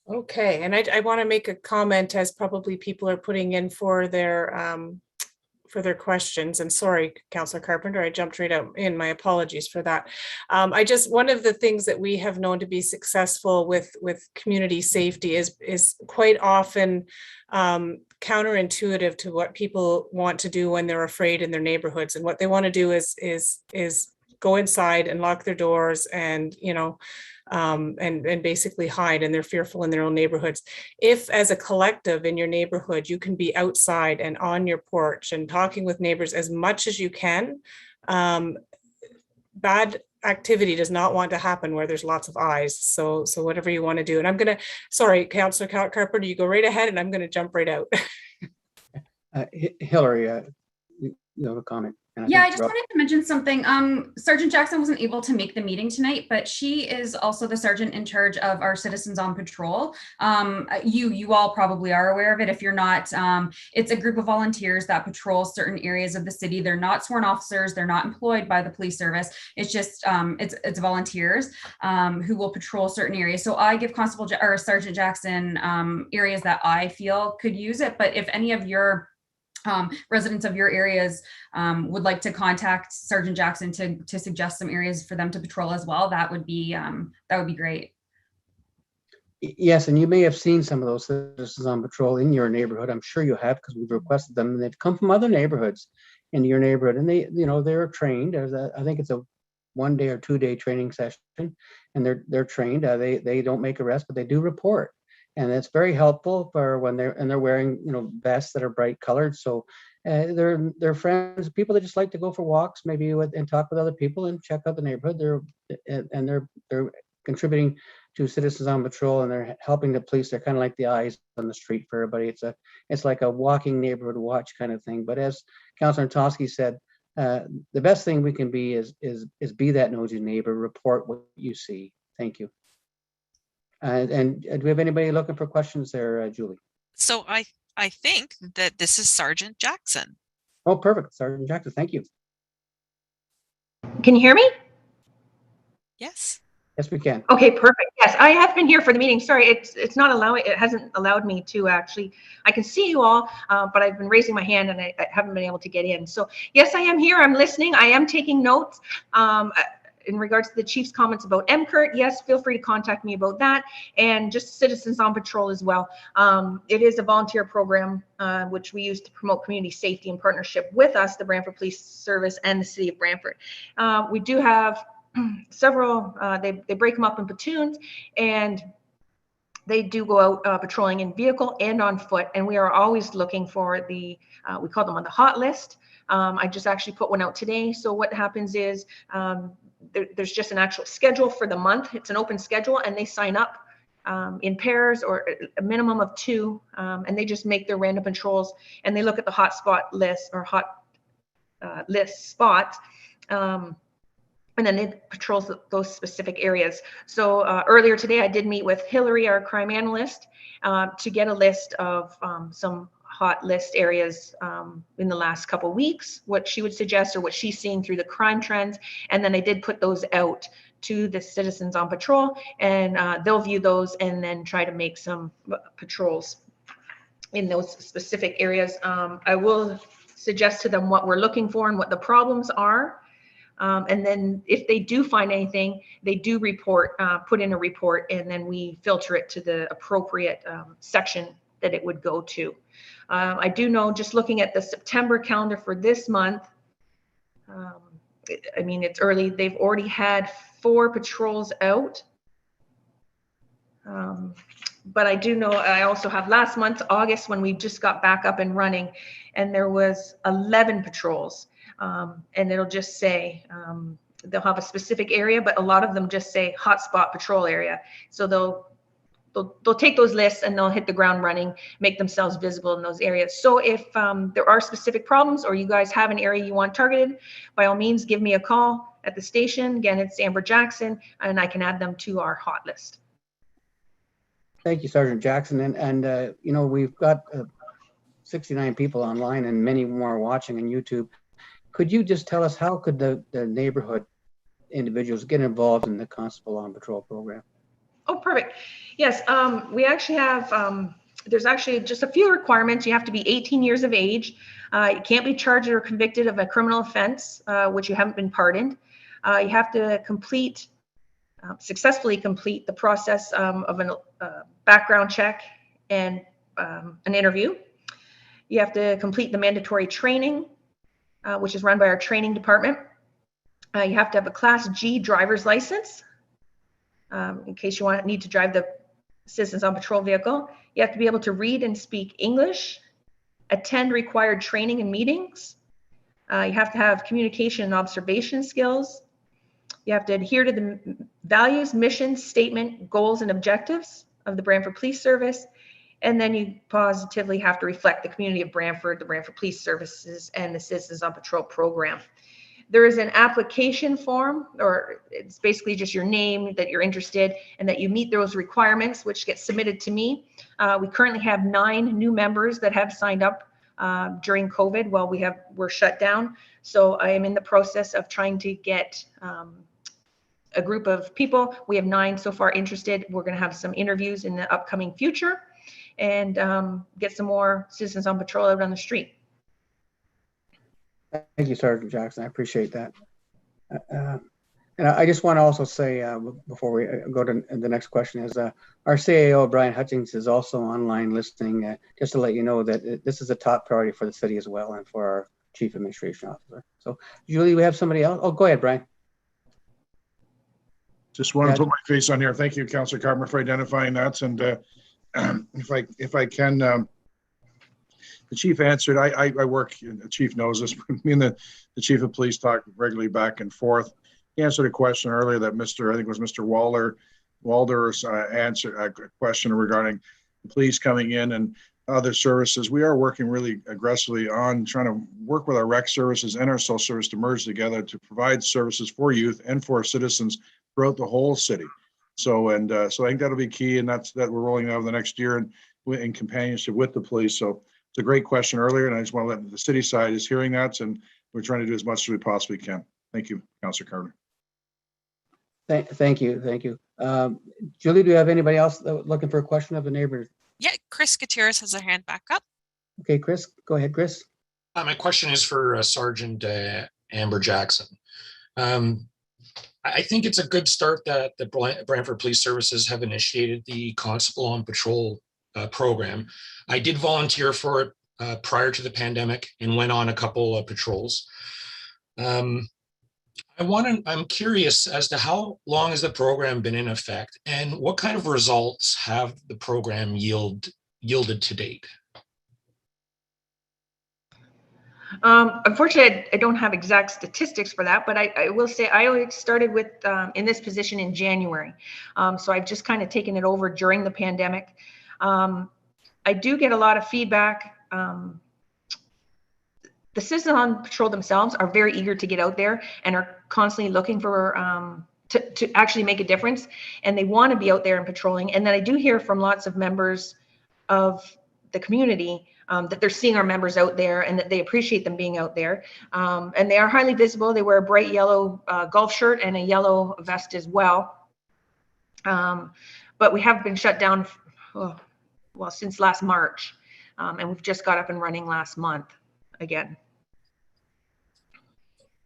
Okay, and I want to make a comment as probably people are putting in for their questions. And sorry, Councillor Carpenter, I jumped right out in. My apologies for that. One of the things that we have known to be successful with community safety is quite often counterintuitive to what people want to do when they're afraid in their neighborhoods. And what they want to do is go inside and lock their doors and, and basically hide, and they're fearful in their own neighborhoods. If as a collective in your neighborhood, you can be outside and on your porch and talking with neighbors as much as you can, bad activity does not want to happen where there's lots of eyes. So whatever you want to do. And sorry, Councillor Carpenter, you go right ahead and I'm going to jump right out. Hillary, you have a comment. Yeah, I just wanted to mention something. Sergeant Jackson wasn't able to make the meeting tonight, but she is also the sergeant in charge of our Citizens on Patrol. You all probably are aware of it. If you're not, it's a group of volunteers that patrol certain areas of the city. They're not sworn officers. They're not employed by the police service. It's just it's volunteers who will patrol certain areas. So I give Constable or Sergeant Jackson areas that I feel could use it. But if any of your residents of your areas would like to contact Sergeant Jackson to suggest some areas for them to patrol as well, that would be great. Yes, and you may have seen some of those citizens on patrol in your neighborhood. I'm sure you have, because we've requested them, and they've come from other neighborhoods into your neighborhood, and they're trained. I think it's a 1 day or 2 day training session, and they're trained. They don't make arrests, but they do report. And it's very helpful for when they're wearing, vests that are bright colored. So they're friends, people that just like to go for walks, maybe and talk with other people and check out the neighborhood. They're contributing to Citizens on Patrol, and they're helping the police. They're kind of like the eyes on the street for everybody. It's like a walking neighborhood watch kind of thing. But as Councillor Toski said, the best thing we can be is be that nosy neighbor, report what you see. Thank you. And do we have anybody looking for questions there, Julie? So I think that this is Sergeant Jackson. Oh, perfect. Sergeant Jackson, thank you. Can you hear me? Yes, we can. Okay, perfect. Yes, I have been here for the meeting. Sorry, it hasn't allowed me to actually. I can see you all, but I've been raising my hand and I haven't been able to get in. So yes, I am here. I'm listening. I am taking notes. In regards to the chief's comments about MCURT, yes, feel free to contact me about that, and just Citizens on Patrol as well. It is a volunteer program which we use to promote community safety in partnership with us, the Brantford Police Service and the City of Brantford. We do have several, they break them up in platoons, and they do go out patrolling in vehicle and on foot, and we are always looking for we call them on the hot list. I just actually put one out today. So what happens is there's just an actual schedule for the month. It's an open schedule, and they sign up in pairs or a minimum of 2, and they just make their random patrols, and they look at the hotspot list or hot list spots, and then they patrol those specific areas. So earlier today, I did meet with Hillary, our crime analyst, to get a list of some hot list areas in the last couple of weeks, what she would suggest or what she's seeing through the crime trends. And then I did put those out to the Citizens on Patrol, and they'll view those and then try to make some patrols in those specific areas. I will suggest to them what we're looking for and what the problems are. And then if they do find anything, they do report, put in a report, and then we filter it to the appropriate section that it would go to. I do know, just looking at the September calendar for this month, I mean, it's early. They've already had 4 patrols out. But I do know, I also have last month, August, when we just got back up and running, and there was 11 patrols. And it'll just say, they'll have a specific area, but a lot of them just say hotspot patrol area. So they'll take those lists and they'll hit the ground running, make themselves visible in those areas. So if there are specific problems or you guys have an area you want targeted, by all means, give me a call at the station. Again, it's Amber Jackson, and I can add them to our hot list. Thank you, Sergeant Jackson. And we've got 69 people online and many more watching on YouTube. Could you just tell us how could the neighborhood individuals get involved in the Constable on Patrol program? Oh, perfect. Yes, we actually have, there's actually just a few requirements. You have to be 18 years of age. You can't be charged or convicted of a criminal offense, which you haven't been pardoned. You have to successfully complete the process of a background check and an interview. You have to complete the mandatory training, which is run by our training department. You have to have a Class G driver's license in case you need to drive the Citizens on Patrol vehicle. You have to be able to read and speak English, attend required training and meetings. You have to have communication and observation skills. You have to adhere to the values, mission, statement, goals, and objectives of the Brantford Police Service. And then you positively have to reflect the community of Brantford, the Brantford Police Services, and the Citizens on Patrol program. There is an application form, or it's basically just your name that you're interested and that you meet those requirements, which gets submitted to me. We currently have 9 new members that have signed up during COVID while we're shut down. So I am in the process of trying to get a group of people. We have 9 so far interested. We're going to have some interviews in the upcoming future and get some more Citizens on Patrol out on the street. Thank you, Sergeant Jackson. I appreciate that. And I just want to also say, before we go to the next question, is our CAO, Brian Hutchings, is also online listening, just to let you know that this is a top priority for the city as well and for our Chief Administration Officer. So, Julie, we have somebody else? Oh, go ahead, Brian. Just want to put my face on here. Thank you, Councillor Carpenter, for identifying that. And if I can, the chief answered. I work. The chief knows this. Me and the chief of police talk regularly back and forth. He answered a question earlier that I think it was Mr. Walder's answered a question regarding the police coming in and other services. We are working really aggressively on trying to work with our rec services and our social service to merge together to provide services for youth and for citizens throughout the whole city. So I think that'll be key, and that we're rolling out over the next year and in companionship with the police. So it's a great question earlier, and I just want to let the city side is hearing that, and we're trying to do as much as we possibly can. Thank you, Councillor Carter. Thank you. Julie, do you have anybody else looking for a question of the neighbors? Yeah, Chris Gutierrez has a hand back up. Okay, Chris, go ahead, Chris. My question is for Sergeant Amber Jackson. I think it's a good start that the Brantford Police Services have initiated the Constable on Patrol program. I did volunteer for it prior to the pandemic and went on a couple of patrols. I'm curious as to how long has the program been in effect and what kind of results have the program yielded to date? Unfortunately, I don't have exact statistics for that, but I will say I started with in this position in January. So I've just kind of taken it over during the pandemic. I do get a lot of feedback. The citizens on patrol themselves are very eager to get out there and are constantly looking for to actually make a difference, and they want to be out there and patrolling. And then I do hear from lots of members of the community that they're seeing our members out there and that they appreciate them being out there. And they are highly visible. They wear a bright yellow golf shirt and a yellow vest as well. But we have been shut down since last March, and we've just got up and running last month again.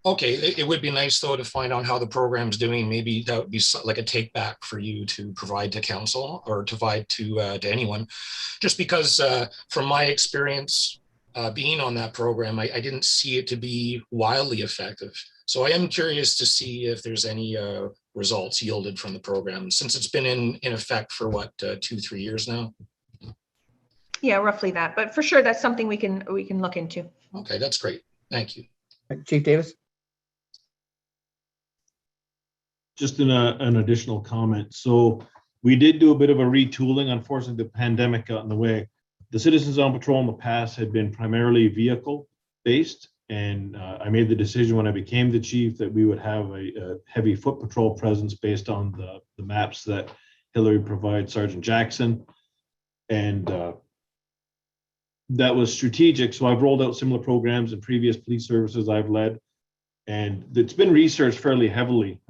Okay, it would be nice though to find out how the program's doing. Maybe that would be like a take back for you to provide to council or to provide to anyone. Just because from my experience being on that program, I didn't see it to be wildly effective. So I am curious to see if there's any results yielded from the program since it's been in effect for what 2-3 years now. Yeah, roughly that. But for sure, that's something we can look into. Okay, that's great. Thank you, Chief Davis. Just an additional comment. So we did do a bit of a retooling. Unfortunately, the pandemic got in the way. The Citizens on Patrol in the past had been primarily vehicle based. And I made the decision when I became the chief that we would have a heavy foot patrol presence based on the maps that Hillary provides Sergeant Jackson. And that was strategic. So I've rolled out similar programs in previous police services I've led. And it's been researched fairly heavily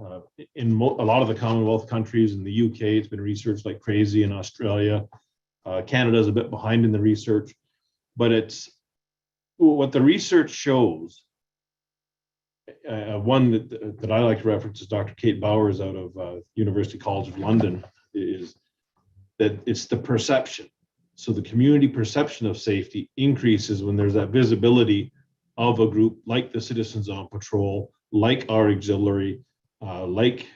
in a lot of the Commonwealth countries. In the UK, it's been researched like crazy. In Australia, Canada's a bit behind in the research, but it's what the research shows. One that I like to reference is Dr. Kate Bowers out of University College of London, is that it's the perception. So the community perception of safety increases when there's that visibility of a group like the Citizens on Patrol, like our auxiliary, like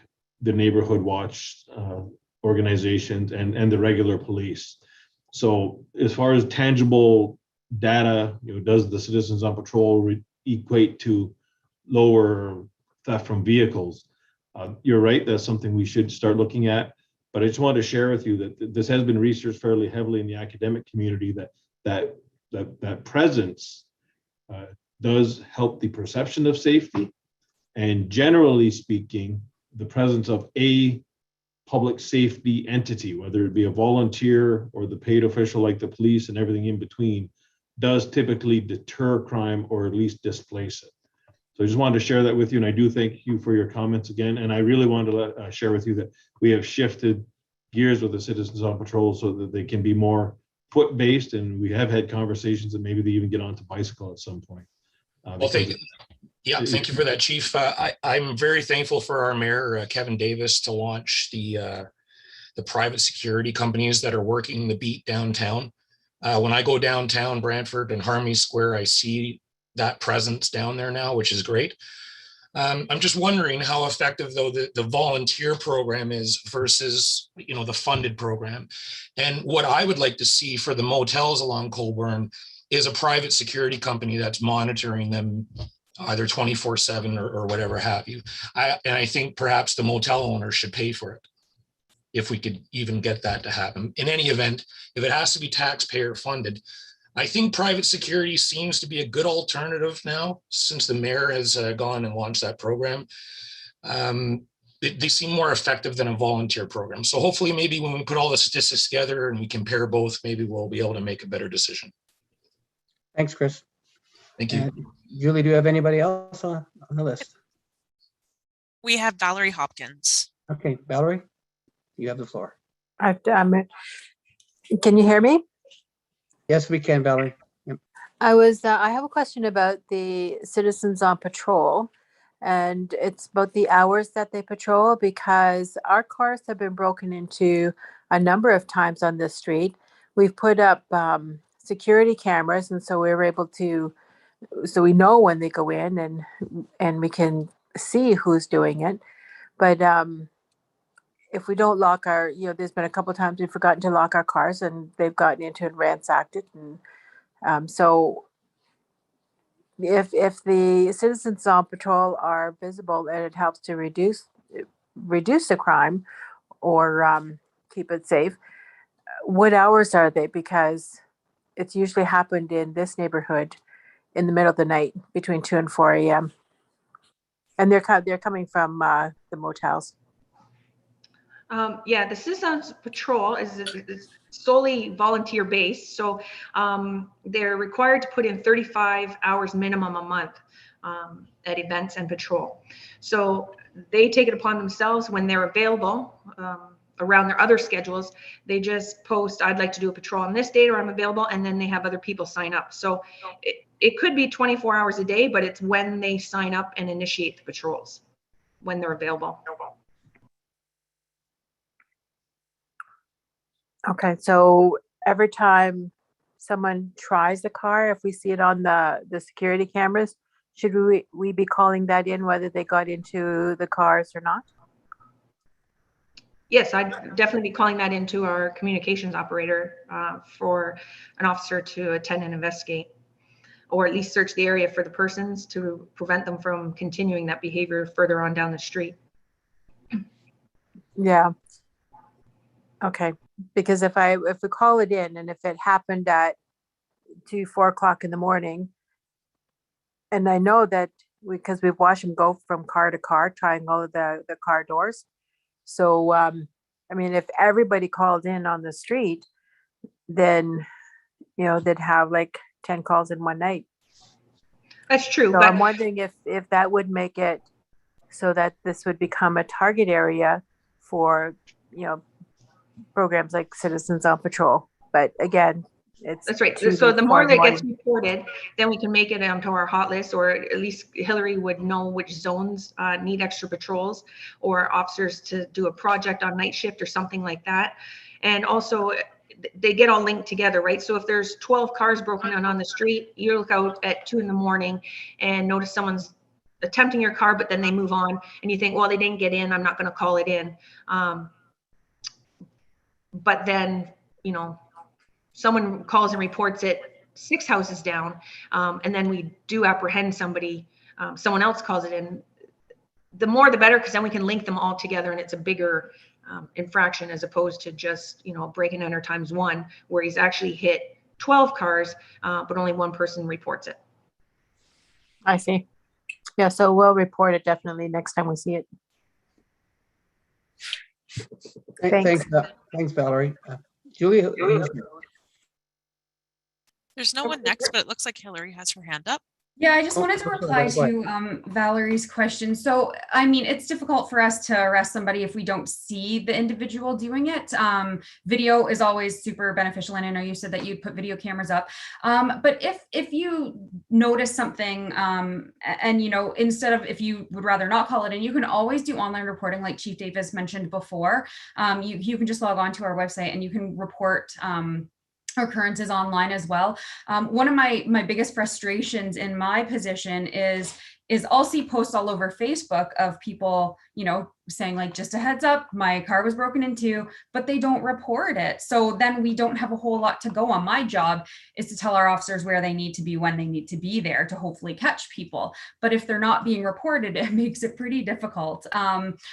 the neighborhood watch organizations and the regular police. So as far as tangible data, does the Citizens on Patrol equate to lower theft from vehicles? You're right, that's something we should start looking at. But I just wanted to share with you that this has been researched fairly heavily in the academic community, that presence does help the perception of safety. And generally speaking, the presence of a public safety entity, whether it be a volunteer or the paid official like the police and everything in between, does typically deter crime or at least displace it. So I just wanted to share that with you, and I do thank you for your comments again. And I really wanted to share with you that we have shifted gears with the Citizens on Patrol so that they can be more foot-based, and we have had conversations that maybe they even get onto bicycle at some point. Well, thank you. Yeah, thank you for that, Chief. I'm very thankful for our mayor, Kevin Davis, to launch the private security companies that are working the beat downtown. When I go downtown Brantford and Harmony Square, I see that presence down there now, which is great. I'm just wondering how effective, though, the volunteer program is versus, the funded program. And what I would like to see for the motels along Colborne is a private security company that's monitoring them either 24/7 or whatever have you. And I think perhaps the motel owners should pay for it, if we could even get that to happen. In any event, if it has to be taxpayer funded, I think private security seems to be a good alternative now, since the mayor has gone and launched that program. They seem more effective than a volunteer program. So hopefully maybe when we put all the statistics together and we compare both, maybe we'll be able to make a better decision. Thanks, Chris. Thank you. Julie, do you have anybody else on the list? We have Valerie Hopkins. Okay, Valerie, you have the floor. Can you hear me? Yes, we can, Valerie. Yep. I have a question about the Citizens on Patrol, and it's about the hours that they patrol, because our cars have been broken into a number of times on this street. We've put up security cameras, and so we're able to, so we know when they go in, and we can see who's doing it. But if we don't lock our, there's been a couple of times we've forgotten to lock our cars, and they've gotten into it and ransacked it. And so if the Citizens on Patrol are visible and it helps to reduce the crime or keep it safe, what hours are they? Because it's usually happened in this neighborhood in the middle of the night between 2 and 4 a.m. And they're coming from the motels. Yeah, the Citizens Patrol is solely volunteer based. So they're required to put in 35 hours minimum a month at events and patrol. So they take it upon themselves when they're available around their other schedules. They just post, I'd like to do a patrol on this date, or I'm available, and then they have other people sign up. So it could be 24 hours a day, but it's when they sign up and initiate the patrols, when they're available. Okay, so every time someone tries the car, if we see it on the security cameras, should we be calling that in, whether they got into the cars or not? Yes, I'd definitely be calling that into our communications operator for an officer to attend and investigate, or at least search the area for the persons to prevent them from continuing that behavior further on down the street. Yeah. Okay, because if we call it in, and if it happened at 4 o'clock in the morning, and I know that because we've watched them go from car to car, trying all of the car doors. So, I mean, if everybody called in on the street, then, they'd have like 10 calls in one night. That's true. So But I'm wondering if that would make it so that this would become a target area for, programs like Citizens on Patrol. But again, it's that's right. to So the more that gets morning. reported, then we can make it onto our hot list, or at least Hillary would know which zones need extra patrols or officers to do a project on night shift or something like that. And also they get all linked together, right? So if there's 12 cars broken down on the street, you look out at 2 a.m. and notice someone's attempting your car, but then they move on and you think, well, they didn't get in, I'm not going to call it in. But then, someone calls and reports it 6 houses down, and then we do apprehend somebody, someone else calls it in. The more the better, because then we can link them all together and it's a bigger infraction as opposed to just, breaking under ×1, where he's actually hit 12 cars, but only one person reports it. I see. Yeah, so we'll report it definitely next time we see it. Thanks, Valerie. Julie, There's no one next, but it looks like Hillary has her hand up. Yeah, I just wanted to reply to Valerie's question. So, I mean, it's difficult for us to arrest somebody if we don't see the individual doing it. Video is always super beneficial, and I know you said that you'd put video cameras up. But if you notice something, and instead of, if you would rather not call it in, you can always do online reporting, like Chief Davis mentioned before. You can just log on to our website and you can report occurrences online as well. One of my biggest frustrations in my position is I'll see posts all over Facebook of people, saying like, just a heads up, my car was broken into, but they don't report it. So then we don't have a whole lot to go on. My job is to tell our officers where they need to be when they need to be there to hopefully catch people. But if they're not being reported, it makes it pretty difficult.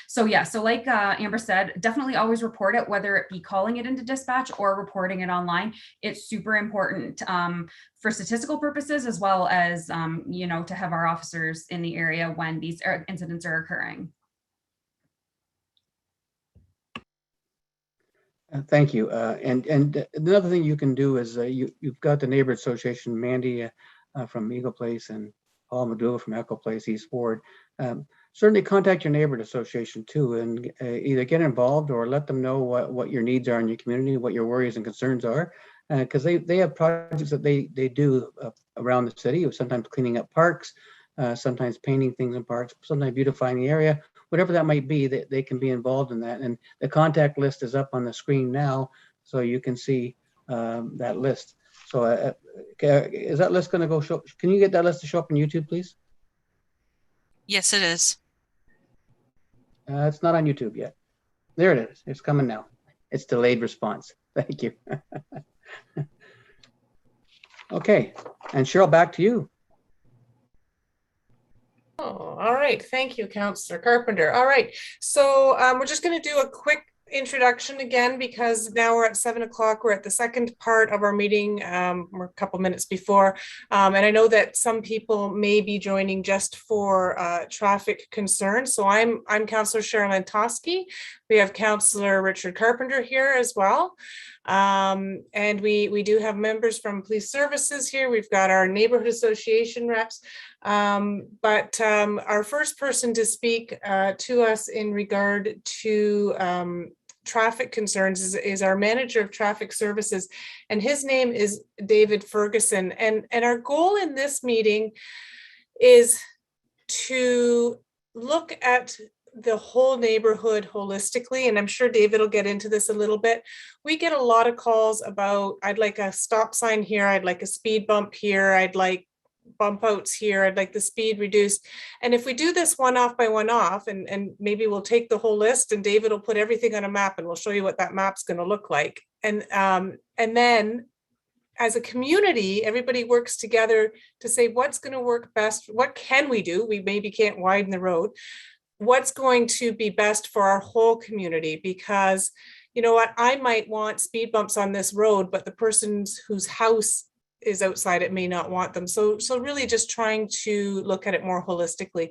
So like Amber said, definitely always report it, whether it be calling it into dispatch or reporting it online. It's super important for statistical purposes, as well as, to have our officers in the area when these incidents are occurring. Thank you. And another thing you can do is you've got the neighbor association, Mandy from Eagle Place and Paul Madula from Echo Place, East Ward. Certainly contact your neighborhood association too, and either get involved or let them know what your needs are in your community, what your worries and concerns are, because they have projects that they do around the city, sometimes cleaning up parks, sometimes painting things in parks, sometimes beautifying the area. Whatever that might be, that they can be involved in that. And the contact list is up on the screen now, so you can see that list. So is that list going to go show? Can you get that list to show up on YouTube, please? Yes, it is. It's not on YouTube yet. There it is. It's coming now. It's delayed response. Thank you. Okay. And Cheryl, back to you. Oh, all right. Thank you, Councillor Carpenter. All right. So we're just going to do a quick introduction again, because now we're at 7 o'clock. We're at the second part of our meeting. We're a couple minutes before. And I know that some people may be joining just for traffic concerns. So I'm Councillor Sherilyn Toski. We have Councillor Richard Carpenter here as well. And we do have members from police services here. We've got our neighborhood association reps. But our first person to speak to us in regard to traffic concerns is our manager of traffic services, and his name is David Ferguson. And our goal in this meeting is to look at the whole neighborhood holistically, and I'm sure David will get into this a little bit. We get a lot of calls about, I'd like a stop sign here, I'd like a speed bump here, I'd like bump outs here, I'd like the speed reduced. And if we do this one off by one off, and maybe we'll take the whole list and David will put everything on a map and we'll show you what that map's going to look like. And then as a community, everybody works together to say what's going to work best. What can we do? We maybe can't widen the road. What's going to be best for our whole community? Because you know what, I might want speed bumps on this road, but the person whose house is outside, it may not want them. So really just trying to look at it more holistically.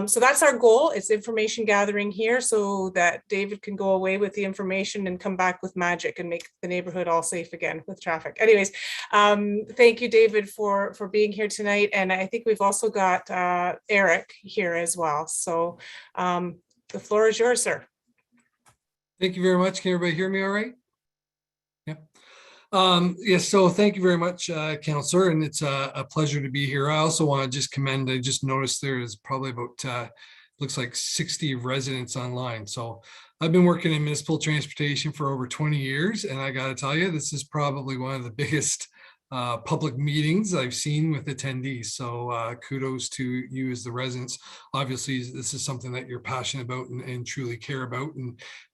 So that's our goal. It's information gathering here so that David can go away with the information and come back with magic and make the neighborhood all safe again with traffic. Anyways, thank you, David, for being here tonight. And I think we've also got Eric here as well. So the floor is yours, sir. Thank you very much. Can everybody hear me all right? Yep. Yes, so thank you very much, Councillor, and it's a pleasure to be here. I also want to just commend, I just noticed there is probably about, looks like 60 residents online. So I've been working in municipal transportation for over 20 years, and I got to tell you, this is probably one of the biggest public meetings I've seen with attendees. So kudos to you as the residents. Obviously, this is something that you're passionate about and truly care about,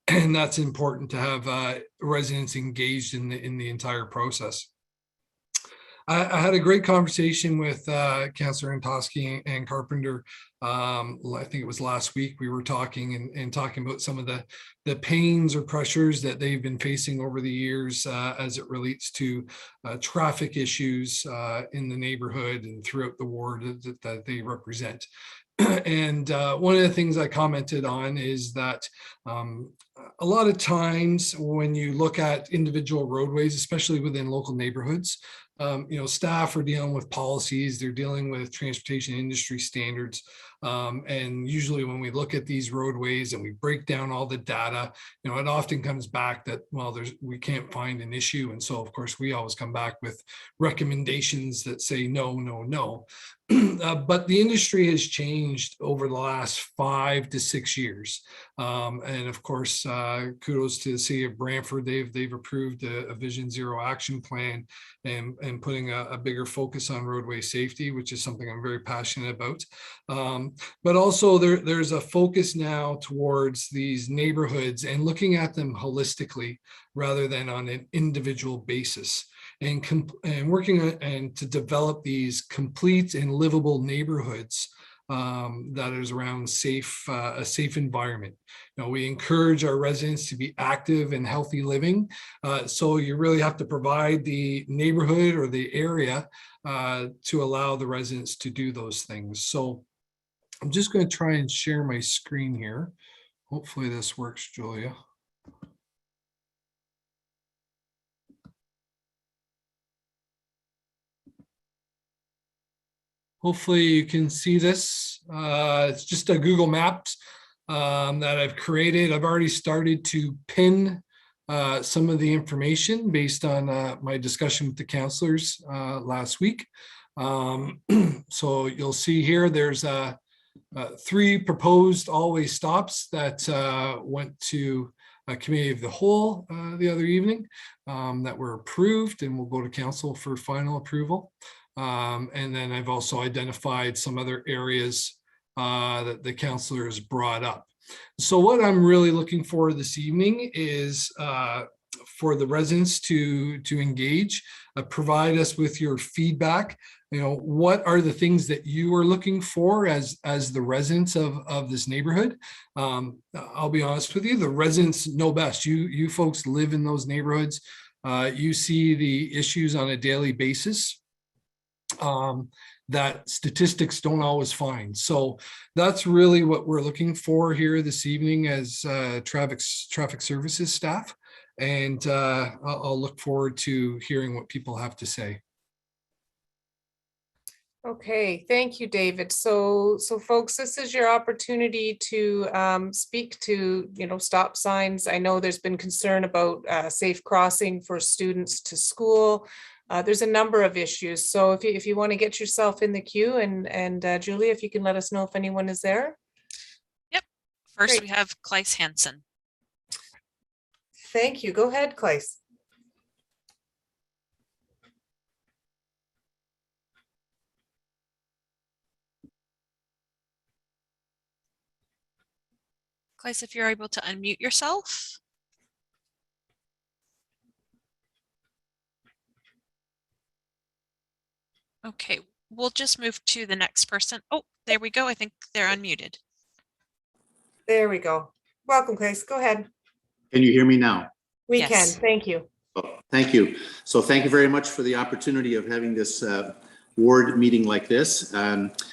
and that's important to have residents engaged in the entire process. I had a great conversation with Councillor Antosky and Carpenter. I think it was last week. We were talking and talking about some of the pains or pressures that they've been facing over the years as it relates to traffic issues in the neighborhood and throughout the ward that they represent. And one of the things I commented on is that a lot of times when you look at individual roadways, especially within local neighborhoods, staff are dealing with policies, they're dealing with transportation industry standards. And usually when we look at these roadways and we break down all the data, it often comes back that, well, we can't find an issue. And so, of course, we always come back with recommendations that say no, no, no. But the industry has changed over the last 5 to 6 years. And of course, kudos to the city of Brantford. They've approved a Vision Zero action plan and putting a bigger focus on roadway safety, which is something I'm very passionate about. But also there's a focus now towards these neighborhoods and looking at them holistically rather than on an individual basis. And working on, and to develop these complete and livable neighborhoods that is around a safe environment. We encourage our residents to be active and healthy living. So you really have to provide the neighborhood or the area to allow the residents to do those things. So I'm just going to try and share my screen here. Hopefully this works, Julia. Hopefully you can see this. It's just a Google Maps that I've created. I've already started to pin some of the information based on my discussion with the councillors last week. So you'll see here, there's 3 proposed all-way stops that went to a committee of the whole the other evening that were approved and will go to council for final approval. And then I've also identified some other areas that the councillors brought up. So what I'm really looking for this evening is for the residents to engage, provide us with your feedback. What are the things that you are looking for as the residents of this neighborhood? I'll be honest with you, the residents know best. You folks live in those neighborhoods. You see the issues on a daily basis that statistics don't always find. So that's really what we're looking for here this evening as traffic services staff. And I'll look forward to hearing what people have to say. Okay, thank you, David. So folks, this is your opportunity to speak to, stop signs. I know there's been concern about safe crossing for students to school. There's a number of issues. So if you want to get yourself in the queue and Julia, if you can let us know if anyone is there. Yep. First, Great. we have Kleis Hansen. Thank you. Go ahead, Kleis. Kleis, if you're able to unmute yourself. Okay, we'll just move to the next person. Oh, there we go. I think they're unmuted. There we go. Welcome, Kleis. Go ahead. Can you hear me now? We Yes. can. Thank you. Oh, thank you. So thank you very much for the opportunity of having this ward meeting like this.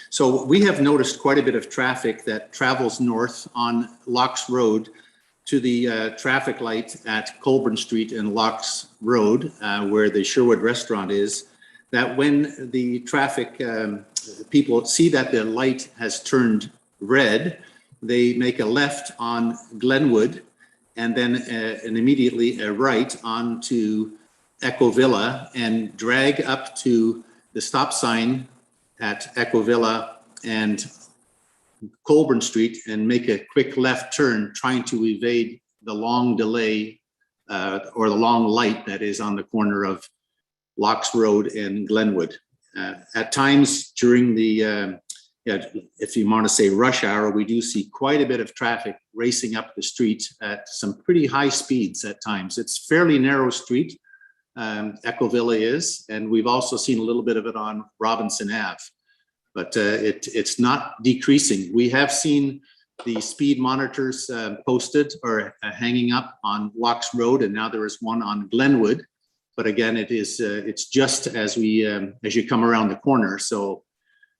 So we have noticed quite a bit of traffic that travels north on Locks Road to the traffic light at Colburn Street and Locks Road, where the Sherwood restaurant is, that when the traffic people see that the light has turned red, they make a left on Glenwood and then and immediately a right onto Echo Villa and drag up to the stop sign at Echo Villa and Colburn Street and make a quick left turn, trying to evade the long delay or the long light that is on the corner of Locks Road and Glenwood. At times during the, if you want to say rush hour, we do see quite a bit of traffic racing up the street at some pretty high speeds at times. It's fairly narrow street, Echo Villa is, and we've also seen a little bit of it on Robinson Ave, but it's not decreasing. We have seen the speed monitors posted or hanging up on Locks Road, and now there is one on Glenwood. But again, it's just as we as you come around the corner. So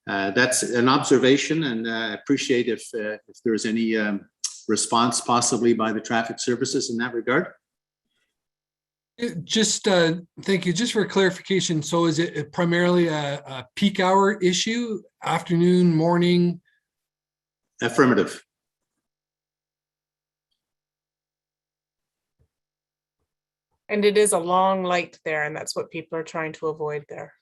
that's an observation, and I appreciate if there's any response possibly by the traffic services in that regard. Just thank you. Just for clarification, so is it primarily a peak hour issue, afternoon, morning? Affirmative. And it is a long light there, and that's what people are trying to avoid there.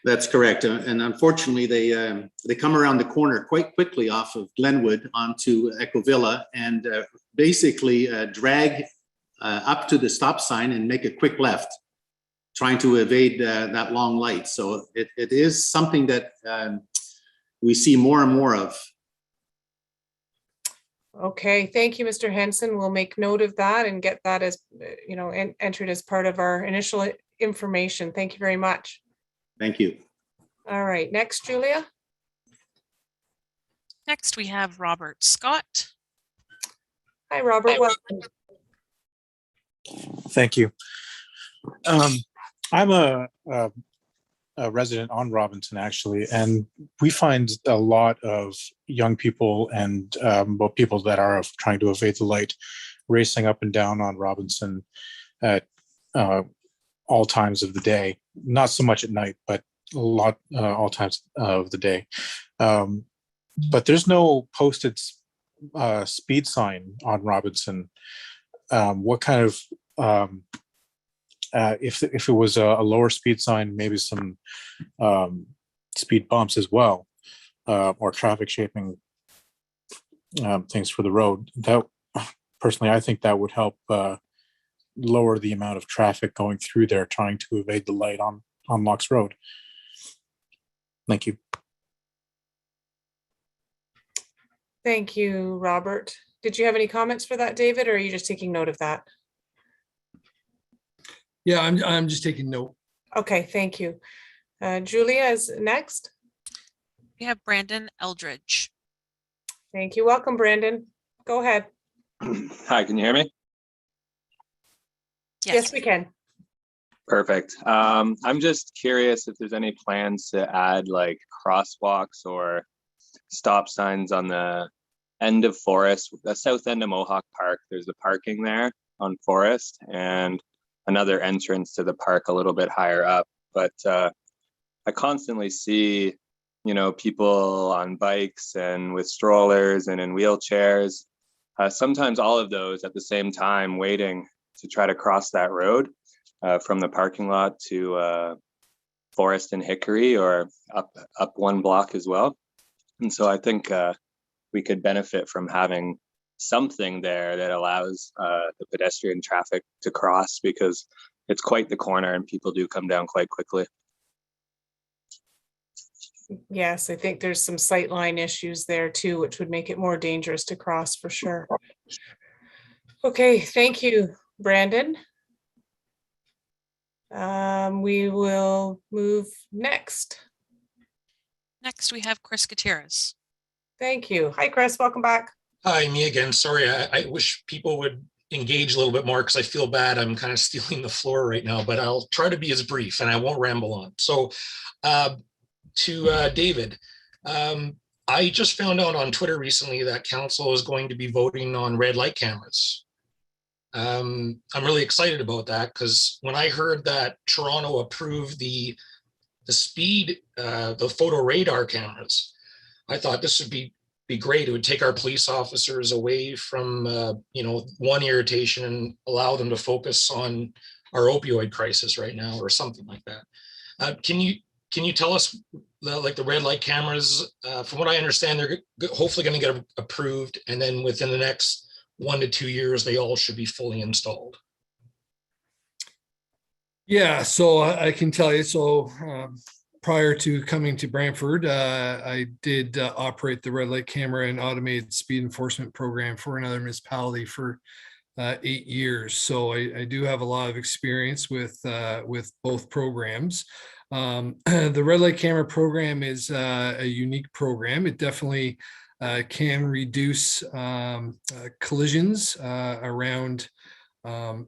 That's correct. And unfortunately, they come around the corner quite quickly off of Glenwood onto Echo Villa and basically drag up to the stop sign and make a quick left, trying to evade that long light. So it is something that we see more and more of. Okay, thank you, Mr. Henson. We'll make note of that and get that as, entered as part of our initial information. Thank you very much. Thank you. All right, next, Julia. Next, we have Robert Scott. Hi, Robert. Welcome. Thank you. I'm a resident on Robinson, actually, and we find a lot of young people and people that are trying to evade the light racing up and down on Robinson at all times of the day. Not so much at night, but a lot all times of the day. But there's no posted speed sign on Robinson. What kind of if it was a lower speed sign, maybe some speed bumps as well, or traffic shaping things for the road. That personally, I think that would help lower the amount of traffic going through there trying to evade the light on Locks Road. Thank you. Thank you, Robert. Did you have any comments for that, David, or are you just taking note of that? Yeah, I'm just taking note. Okay, thank you. Julia is next. We have Brandon Eldridge. Thank you. Welcome, Brandon. Go ahead. Hi, can you hear me? Yes, we can. Perfect. I'm just curious if there's any plans to add like crosswalks or stop signs on the end of Forest, the south end of Mohawk Park. There's the parking there on Forest and another entrance to the park a little bit higher up. But I constantly see, people on bikes and with strollers and in wheelchairs, sometimes all of those at the same time waiting to try to cross that road from the parking lot to Forest and Hickory, or up one block as well. And so I think we could benefit from having something there that allows the pedestrian traffic to cross, because it's quite the corner and people do come down quite quickly. Yes, I think there's some sightline issues there too, which would make it more dangerous to cross for sure. Okay, thank you, Brandon. We will move next. Next, we have Chris Gutierrez. Thank you. Hi, Chris. Welcome back. Hi, me again. Sorry, I wish people would engage a little bit more because I feel bad. I'm kind of stealing the floor right now, but I'll try to be as brief and I won't ramble on. So to David, I just found out on Twitter recently that council is going to be voting on red light cameras. I'm really excited about that because when I heard that Toronto approved the speed, the photo radar cameras, I thought this would be great. It would take our police officers away from one irritation and allow them to focus on our opioid crisis right now or something like that. Can you tell us the red light cameras? From what I understand, they're hopefully going to get approved, and then within the next 1 to 2 years, they all should be fully installed. Yeah, so I can tell you. So prior to coming to Brantford, I did operate the red light camera and automated speed enforcement program for another municipality for 8 years. So I do have a lot of experience with both programs. The red light camera program is a unique program. It definitely can reduce collisions around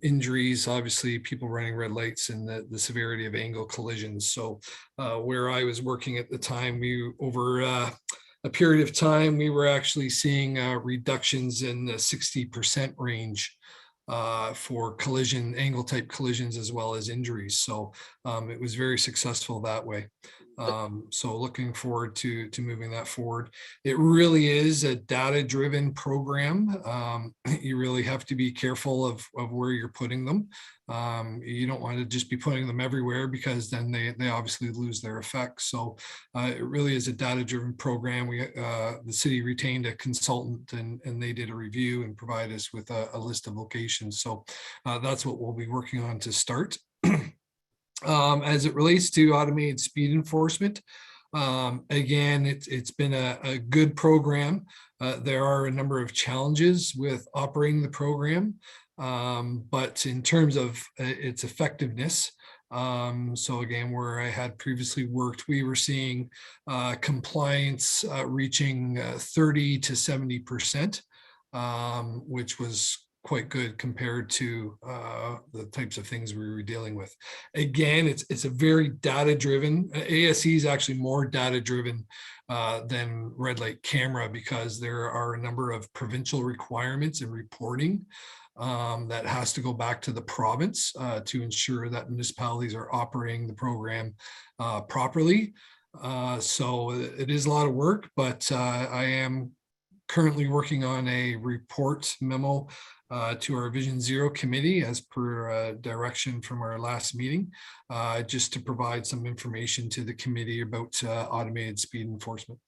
injuries, obviously people running red lights, and the severity of angle collisions. So where I was working at the time, over a period of time, we were actually seeing reductions in the 60% range for angle type collisions as well as injuries. So it was very successful that way. So looking forward to moving that forward. It really is a data-driven program. You really have to be careful of where you're putting them. You don't want to just be putting them everywhere because then they obviously lose their effect. So it really is a data-driven program. The city retained a consultant and they did a review and provided us with a list of locations. So that's what we'll be working on to start. As it relates to automated speed enforcement, again, it's been a good program. There are a number of challenges with operating the program, but in terms of its effectiveness, so again, where I had previously worked, we were seeing compliance reaching 30 to 70%, which was quite good compared to the types of things we were dealing with. Again, it's a very data-driven. ASE is actually more data-driven than red light camera because there are a number of provincial requirements and reporting that has to go back to the province to ensure that municipalities are operating the program properly. So it is a lot of work, but I am currently working on a report memo to our Vision Zero committee as per direction from our last meeting, just to provide some information to the committee about automated speed enforcement.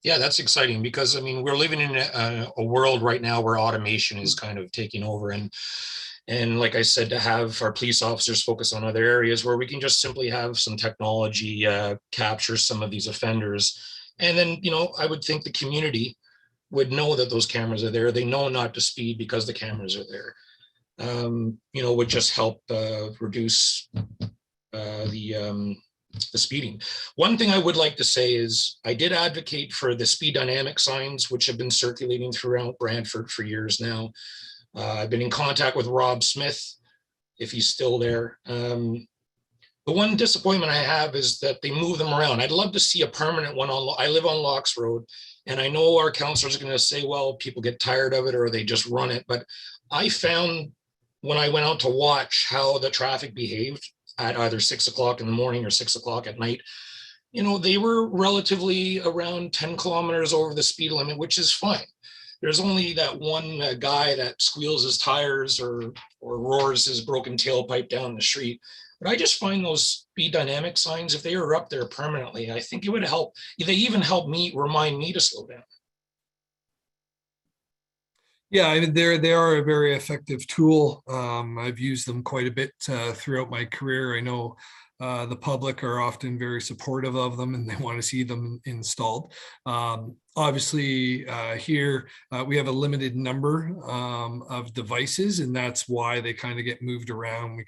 Yeah, that's exciting because, I mean, we're living in a world right now where automation is kind of taking over. And like I said, to have our police officers focus on other areas where we can just simply have some technology capture some of these offenders. And then, I would think the community would know that those cameras are there. They know not to speed because the cameras are there. Would just help reduce the speeding. One thing I would like to say is I did advocate for the speed dynamic signs, which have been circulating throughout Brantford for years now. I've been in contact with Rob Smith, if he's still there. The one disappointment I have is that they move them around. I'd love to see a permanent one I live on Locks Road, and I know our councilors are going to say, well, people get tired of it or they just run it. But I found when I went out to watch how the traffic behaved at either 6 o'clock in the morning or 6 o'clock at night, they were relatively around 10 kilometers over the speed limit, which is fine. There's only that one guy that squeals his tires or roars his broken tailpipe down the street. But I just find those speed dynamic signs, if they were up there permanently, I think it would help. They even help remind me to slow down. Yeah, I mean, they are a very effective tool. I've used them quite a bit throughout my career. I know the public are often very supportive of them and they want to see them installed. Obviously, here we have a limited number of devices, and that's why they kind of get moved around.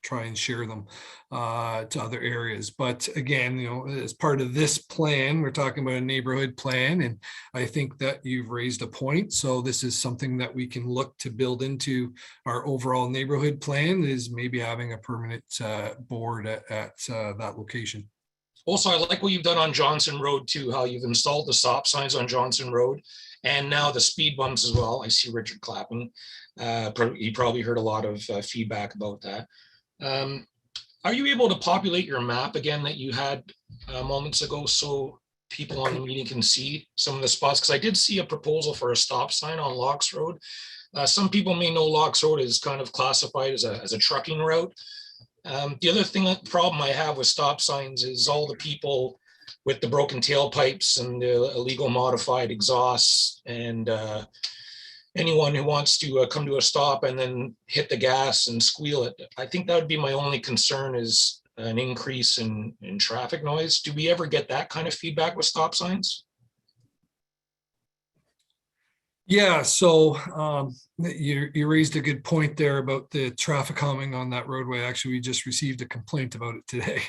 try and share them to other areas. But again, as part of this plan, we're talking about a neighborhood plan, and I think that you've raised a point. So this is something that we can look to build into our overall neighborhood plan, is maybe having a permanent board at that location. Also, I like what you've done on Johnson Road too, how you've installed the stop signs on Johnson Road and now the speed bumps as well. I see Richard clapping. He probably heard a lot of feedback about that. Are you able to populate your map again that you had moments ago so people on the meeting can see some of the spots? Because I did see a proposal for a stop sign on Locks Road. Some people may know Locks Road is kind of classified as a trucking route. The other problem I have with stop signs is all the people with the broken tailpipes and the illegal modified exhausts and anyone who wants to come to a stop and then hit the gas and squeal it. I think that would be my only concern, is an increase in traffic noise. Do we ever get that kind of feedback with stop signs? Yeah, so you raised a good point there about the traffic calming on that roadway. Actually, we just received a complaint about it today.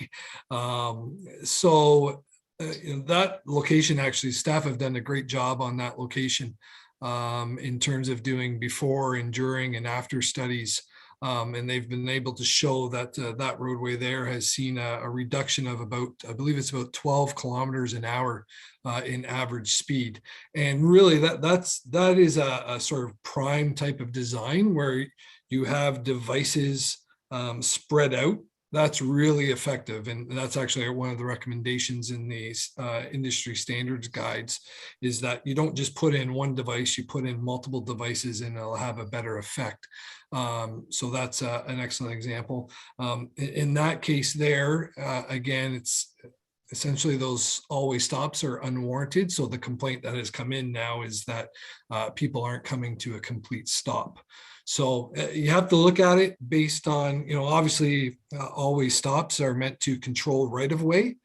In that location, actually, staff have done a great job on that location in terms of doing before and during and after studies. And they've been able to show that that roadway there has seen a reduction of about, I believe it's about 12 kilometers an hour in average speed. And really that is a sort of prime type of design where you have devices spread out. That's really effective. And that's actually one of the recommendations in these industry standards guides, is that you don't just put in one device, you put in multiple devices and it'll have a better effect. So that's an excellent example. In that case there, again, it's essentially those always stops are unwarranted. So the complaint that has come in now is that people aren't coming to a complete stop. So you have to look at it based on, obviously always stops are meant to control right of way.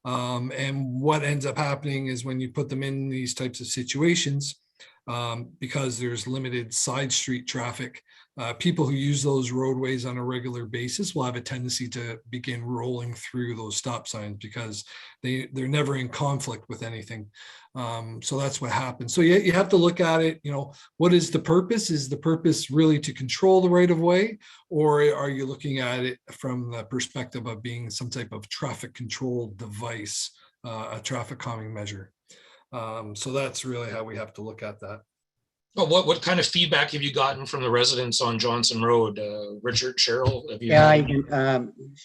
And what ends up happening is when you put them in these types of situations, because there's limited side street traffic, people who use those roadways on a regular basis will have a tendency to begin rolling through those stop signs because they're never in conflict with anything. So that's what happens. So you have to look at it, what is the purpose? Is the purpose really to control the right of way? Or are you looking at it from the perspective of being some type of traffic control device, a traffic calming measure? So that's really how we have to look at that. But what kind of feedback have you gotten from the residents on Johnson Road? Richard, Cheryl? Have you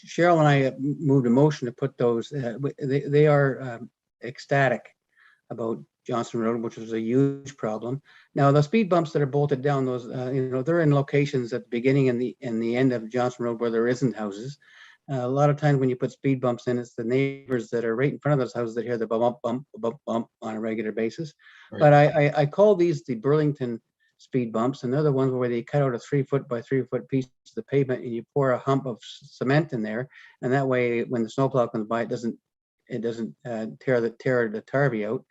Cheryl and I moved a motion to put those, they are ecstatic about Johnson Road, which was a huge problem. Now the speed bumps that are bolted down, those, they're in locations at the beginning and the end of Johnson Road where there isn't houses. A lot of times when you put speed bumps in, it's the neighbors that are right in front of those houses that hear the bump, bump, bump, bump on a regular basis. Right. But I call these the Burlington speed bumps, and they're the ones where they cut out a 3 foot by 3 foot piece of the pavement and you pour a hump of cement in there, and that way when the snowplow comes by, it doesn't tear the tarvy out.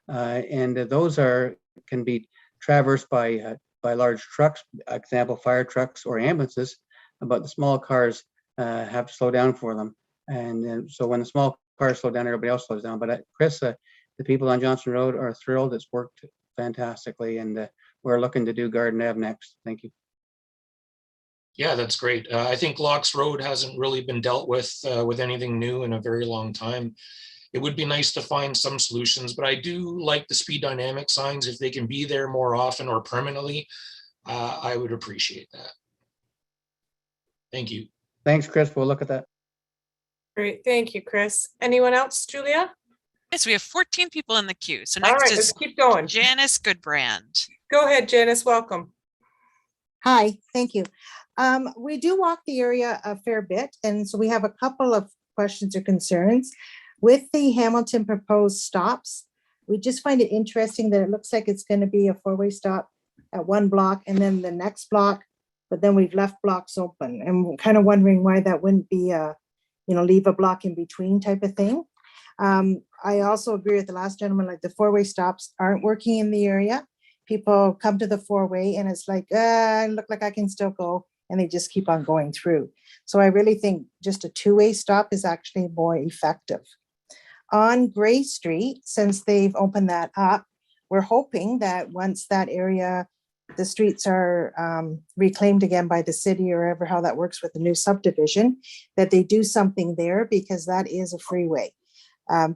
And those can be traversed by large trucks, example fire trucks or ambulances, but the small cars have to slow down for them. And so when the small cars slow down, everybody else slows down. But Chris, the people on Johnson Road are thrilled. It's worked fantastically, and we're looking to do Garden Ave next. Thank you. Yeah, that's great. I think Locks Road hasn't really been dealt with anything new in a very long time. It would be nice to find some solutions, but I do like the speed dynamic signs. If they can be there more often or permanently, I would appreciate that. Thank you. Thanks, Chris. We'll look at that. Great. Thank you, Chris. Anyone else, Julia? Yes, we have 14 people in the queue. So All next right, is let's keep going. Janice Goodbrand. Go ahead, Janice. Welcome. Hi, thank you. We do walk the area a fair bit, and so we have a couple of questions or concerns. With the Hamilton proposed stops, we just find it interesting that it looks like it's going to be a four-way stop at one block and then the next block, but then we've left blocks open. And we're kind of wondering why that wouldn't be a, leave a block in between type of thing. I also agree with the last gentleman, like the four-way stops aren't working in the area. People come to the four-way and it's like, I look like I can still go. and they just keep on going through. So I really think just a two-way stop is actually more effective. On Gray Street, since they've opened that up, we're hoping that once that area, the streets are reclaimed again by the city or ever how that works with the new subdivision, that they do something there, because that is a freeway.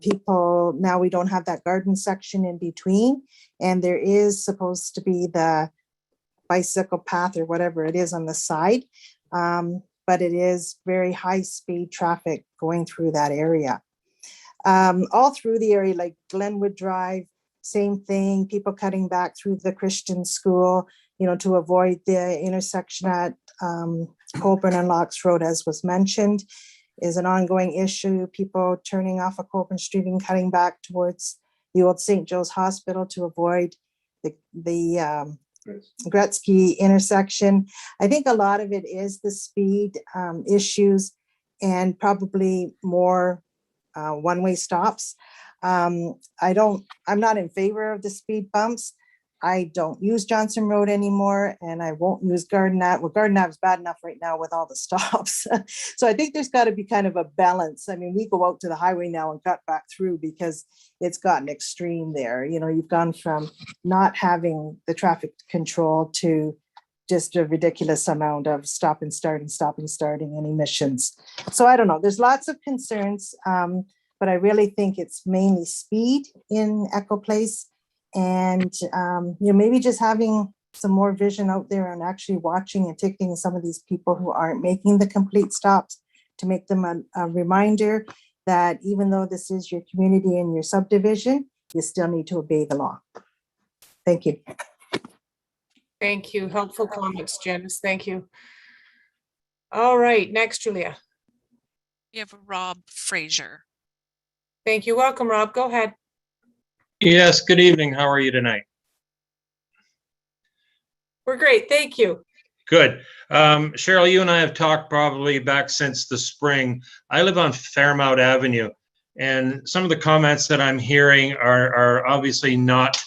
People, now we don't have that garden section in between, and there is supposed to be the bicycle path or whatever it is on the side, but it is very high speed traffic going through that area. All through the area, like Glenwood Drive, same thing, people cutting back through the Christian school, to avoid the intersection at Colburn and Locks Road, as was mentioned, is an ongoing issue. People turning off of Colburn Street and cutting back towards the old St. Joe's Hospital to avoid the Gretzky intersection. I think a lot of it is the speed issues and probably more one-way stops. I'm not in favor of the speed bumps. I don't use Johnson Road anymore, and I won't use Garden Ave. Well, Garden Ave is bad enough right now with all the stops. So I think there's got to be kind of a balance. I mean, we go out to the highway now and cut back through because it's gotten extreme there. You've gone from not having the traffic control to just a ridiculous amount of stop and starting and emissions. So I don't know. There's lots of concerns, but I really think it's mainly speed in Echo Place. And maybe just having some more vision out there and actually watching and ticketing some of these people who aren't making the complete stops, to make them a reminder that even though this is your community and your subdivision, you still need to obey the law. Thank you. Thank you. Helpful comments, Janice. Thank you. All right, next, Julia. We have Rob Frazier. Thank you. Welcome, Rob. Go ahead. Yes, good evening. How are you tonight? We're great. Thank you. Good. Cheryl, you and I have talked probably back since the spring. I live on Fairmount Avenue, and some of the comments that I'm hearing are obviously not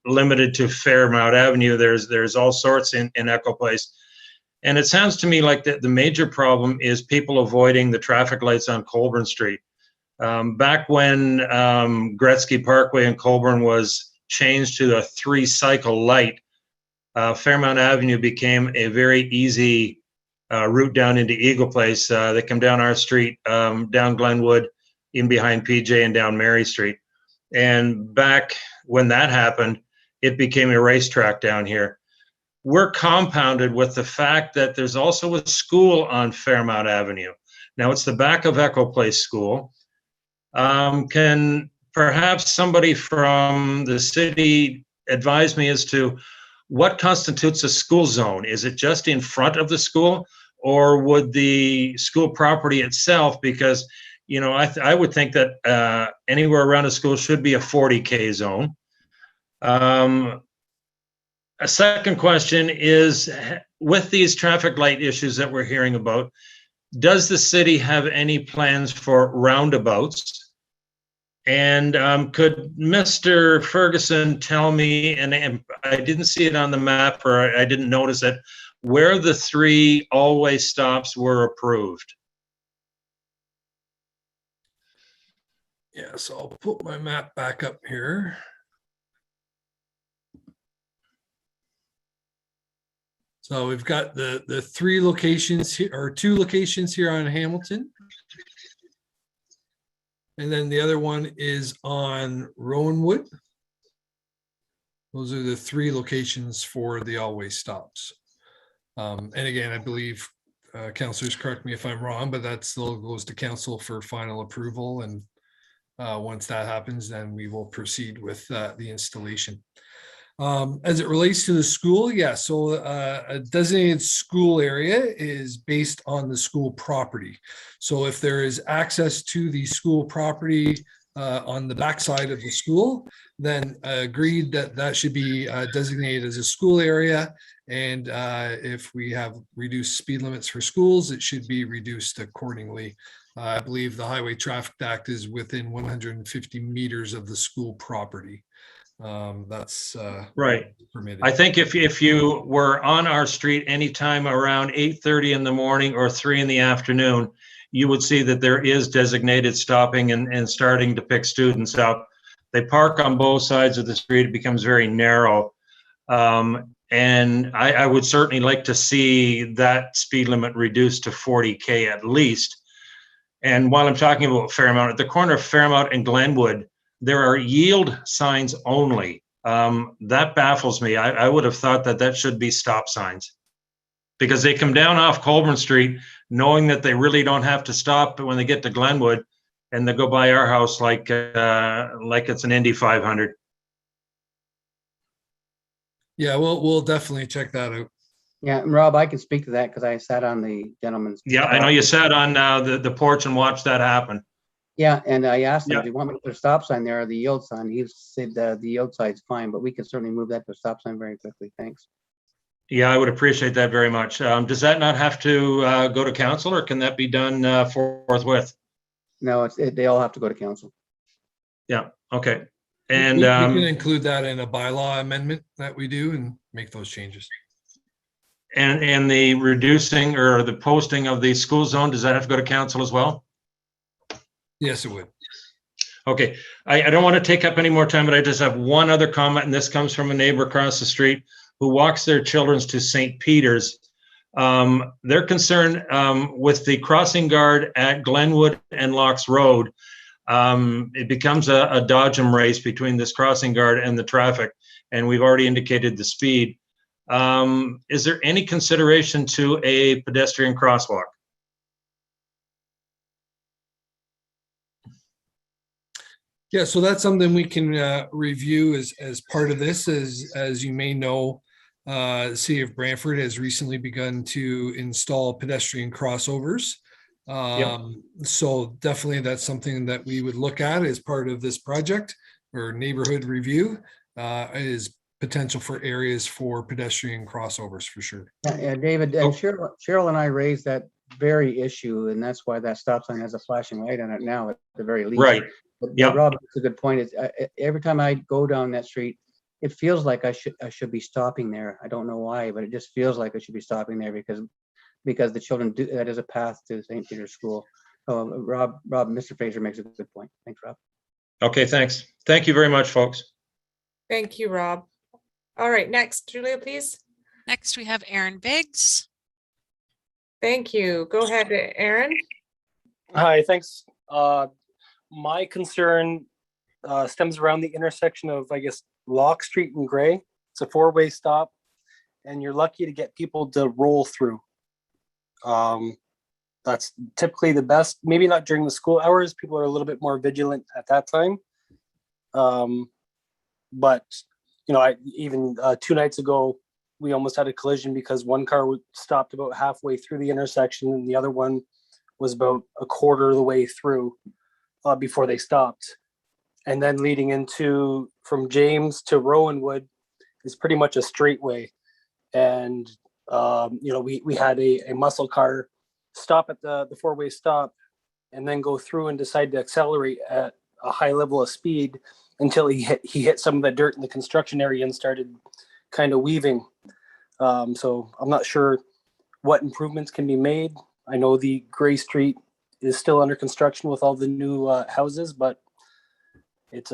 limited to Fairmount Avenue. There's all sorts in Echo Place. And it sounds to me like the major problem is people avoiding the traffic lights on Colburn Street. Back when Gretzky Parkway in Colburn was changed to a 3-cycle light, Fairmount Avenue became a very easy route down into Eagle Place. They come down our street, down Glenwood, in behind PJ and down Mary Street. And back when that happened, it became a racetrack down here. We're compounded with the fact that there's also a school on Fairmount Avenue. Now, it's the back of Echo Place School. Can perhaps somebody from the city advise me as to what constitutes a school zone? Is it just in front of the school, or would the school property itself, because I would think that anywhere around a school should be a 40K zone. A second question is, with these traffic light issues that we're hearing about, does the city have any plans for roundabouts? And could Mr. Ferguson tell me, and I didn't see it on the map, or I didn't notice it, where the 3 all-way stops were approved? Yeah, so I'll put my map back up here. So we've got the 3 locations here, or 2 locations here on Hamilton. And then the other one is on Rowanwood. Those are the 3 locations for the all-way stops. And again, I believe, councilors, correct me if I'm wrong, but that still goes to council for final approval. And once that happens, then we will proceed with the installation. As it relates to the school, yeah, so a designated school area is based on the school property. So if there is access to the school property on the backside of the school, then agreed that should be designated as a school area. And if we have reduced speed limits for schools, it should be reduced accordingly. I believe the Highway Traffic Act is within 150 meters of the school property. That's Right. permitted. I think if you were on our street anytime around 8:30 in the morning or 3 in the afternoon, you would see that there is designated stopping and starting to pick students up. They park on both sides of the street. It becomes very narrow. And I would certainly like to see that speed limit reduced to 40K at least. And while I'm talking about Fairmount, at the corner of Fairmount and Glenwood, there are yield signs only. That baffles me. I would have thought that that should be stop signs, because they come down off Colburn Street knowing that they really don't have to stop when they get to Glenwood, and they go by our house like it's an Indy 500. Yeah, we'll definitely check that out. Yeah, and Rob, I can speak to that because I sat on the gentleman's. Yeah, I know you sat on the porch and watched that happen. Yeah, and I asked him, Yeah. do you want me to put a stop sign there or the yield sign? He said the yield sign's fine, but we can certainly move that to a stop sign very quickly. Thanks. Yeah, I would appreciate that very much. Does that not have to go to council, or can that be done forthwith? No, they all have to go to council. Yeah, okay. And we can include that in a bylaw amendment that we do and make those changes. And the reducing or the posting of the school zone, does that have to go to council as well? Yes, it would. Okay, I don't want to take up any more time, but I just have one other comment, and this comes from a neighbor across the street who walks their children to St. Peter's. They're concerned with the crossing guard at Glenwood and Locks Road. It becomes a dodge 'em race between this crossing guard and the traffic, and we've already indicated the speed. Is there any consideration to a pedestrian crosswalk? Yeah, so that's something we can review as part of this. As you may know, the city of Brantford has recently begun to install pedestrian crossovers. So definitely that's something that we would look at as part of this project or neighborhood review, is potential for areas for pedestrian crossovers for sure. Yeah, David, and Cheryl and I raised that very issue, and that's why that stop sign has a flashing light on it now at the very least. Right. But Rob, it's a good point. Is every time I go down that street, it feels like I should be stopping there. I don't know why, but it just feels like I should be stopping there because the children do. That is a path to St. Peter's School. Rob, Mr. Frazier makes a good point. Thanks, Rob. Okay, thanks. Thank you very much, folks. Thank you, Rob. All right, next, Julia, please. Next, we have Aaron Biggs. Thank you. Go ahead, Aaron. Hi, thanks. My concern stems around the intersection of, I guess, Locke Street and Gray. It's a four-way stop, and you're lucky to get people to roll through. That's typically the best, maybe not during the school hours. People are a little bit more vigilant at that time. But, you know, even 2 nights ago, we almost had a collision because one car stopped about halfway through the intersection and the other one was about a quarter of the way through before they stopped. And then leading into from James to Rowanwood is pretty much a straightway. And, you know, we had a muscle car stop at the four-way stop and then go through and decide to accelerate at a high level of speed until he hit some of the dirt in the construction area and started kind of weaving. So I'm not sure what improvements can be made. I know the Gray Street is still under construction with all the new houses, but it's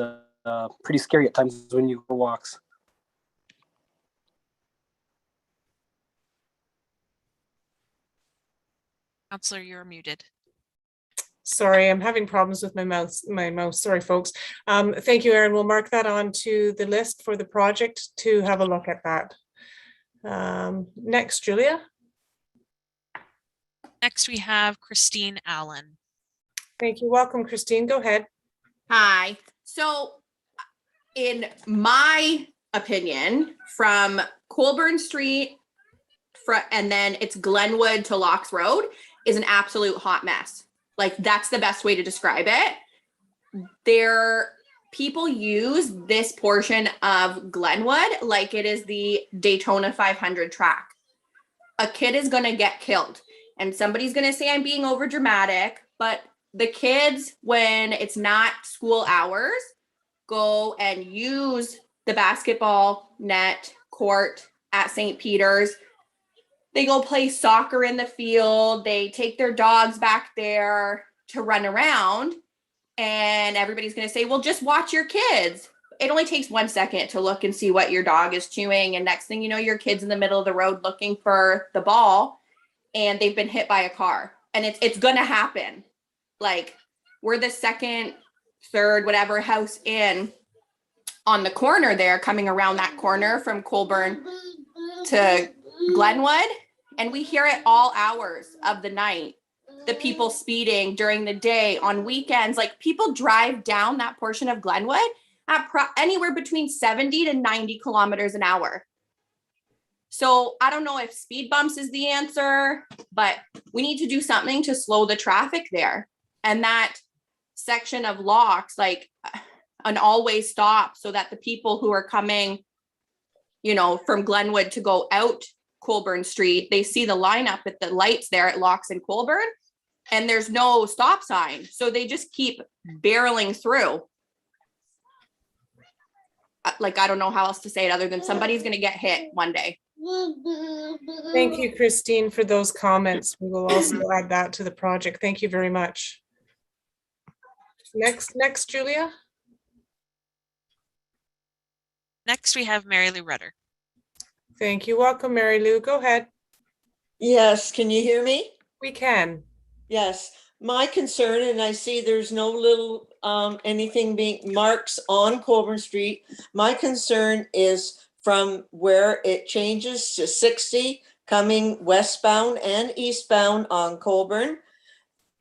pretty scary at times when you go walks. Counselor, you're muted. Sorry, I'm having problems with my mouse. Sorry, folks. Thank you, Aaron. We'll mark that onto the list for the project to have a look at that. Next, Julia. Next, we have Christine Allen. Thank you. Welcome, Christine. Go ahead. Hi. So in my opinion, from Colburn Street and then it's Glenwood to Locks Road is an absolute hot mess. Like, that's the best way to describe it. People use this portion of Glenwood like it is the Daytona 500 track. A kid is going to get killed and somebody's going to say I'm being over dramatic, but the kids, when it's not school hours, go and use the basketball net court at St. Peter's. They go play soccer in the field. They take their dogs back there to run around. And everybody's going to say, well, just watch your kids. It only takes 1 second to look and see what your dog is chewing. And next thing you know, your kid's in the middle of the road looking for the ball and they've been hit by a car. And it's going to happen. Like, we're the second, third, whatever house in on the corner there, coming around that corner from Colborne to Glenwood. And we hear it all hours of the night. The people speeding during the day, on weekends. Like, people drive down that portion of Glenwood at anywhere between 70 to 90 kilometers an hour. So I don't know if speed bumps is the answer, but we need to do something to slow the traffic there. And that section of locks, like an always stop, so that the people who are coming, you know, from Glenwood to go out Colborne Street, they see the lineup at the lights there at Locks and Colborne, and there's no stop sign. So they just keep barreling through. Like, I don't know how else to say it other than somebody's going to get hit one day. Thank you, Christine, for those comments. We will also add that to the project. Thank you very much. Next, Julia. Next, we have Mary Lou Rudder. Thank you. Welcome, Mary Lou. Go ahead. Yes, can you hear me? We can. Yes, my concern, and I see there's no little anything being marks on Colborne Street. My concern is from where it changes to 60 coming westbound and eastbound on Colborne.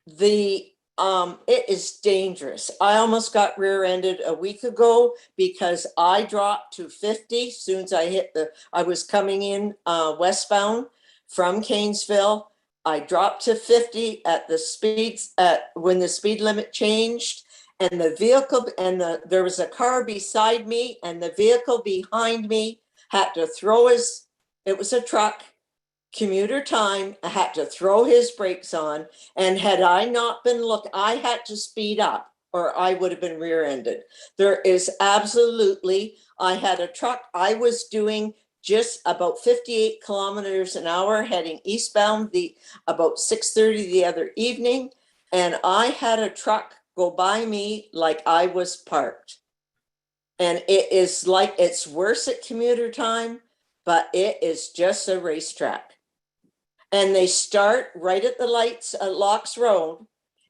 It is dangerous. I almost got rear-ended a week ago because I dropped to 50 as soon as I was coming in westbound from Canesville. I dropped to 50 at the speeds when the speed limit changed, and the vehicle there was a car beside me, and the vehicle behind me had to throw it was a truck, commuter time, I had to throw his brakes on, and had I not been I had to speed up or I would have been rear-ended. There is absolutely, I had a truck, I was doing just about 58 kilometers an hour heading eastbound about 6:30 the other evening. And I had a truck go by me like I was parked. And it is like, it's worse at commuter time, but it is just a racetrack. And they start right at the lights at Locks Road.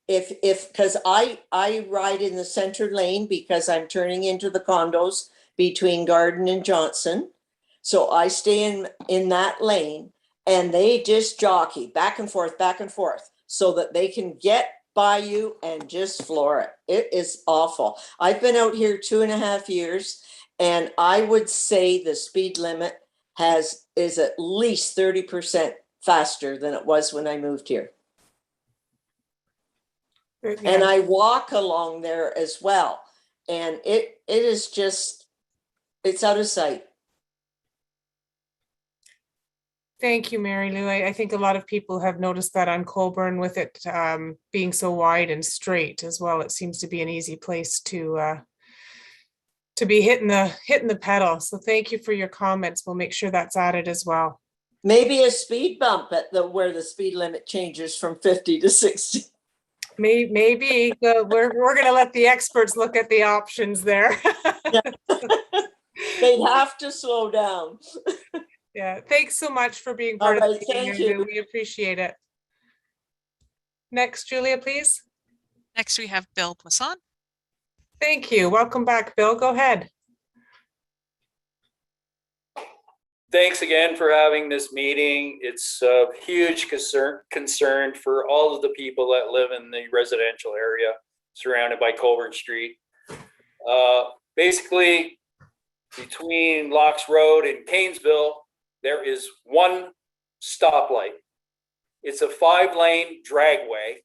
Because I ride in the center lane because I'm turning into the condos between Garden and Johnson. So I stay in that lane, and they just jockey back and forth so that they can get by you and just floor it. It is awful. I've been out here 2.5 years, and I would say the speed limit is at least 30% faster than it was when I moved here. Yeah. And I walk along there as well. And it is just, it's out of sight. Thank you, Mary Lou. I think a lot of people have noticed that on Colborne with it being so wide and straight as well. It seems to be an easy place to be hitting the pedal. So thank you for your comments. We'll make sure that's added as well. Maybe a speed bump at where the speed limit changes from 50 to 60. Maybe we're going to let the experts look at the options there. They'd have to slow down. Yeah, thanks so much for being part of the meeting. Thank you. We appreciate it. Next, Julia, please. Next, we have Bill Poisson. Thank you. Welcome back, Bill. Go ahead. Thanks again for having this meeting. It's a huge concern for all of the people that live in the residential area surrounded by Colborne Street. Basically, between Locks Road and Canesville, there is one stoplight. It's a 5-lane dragway.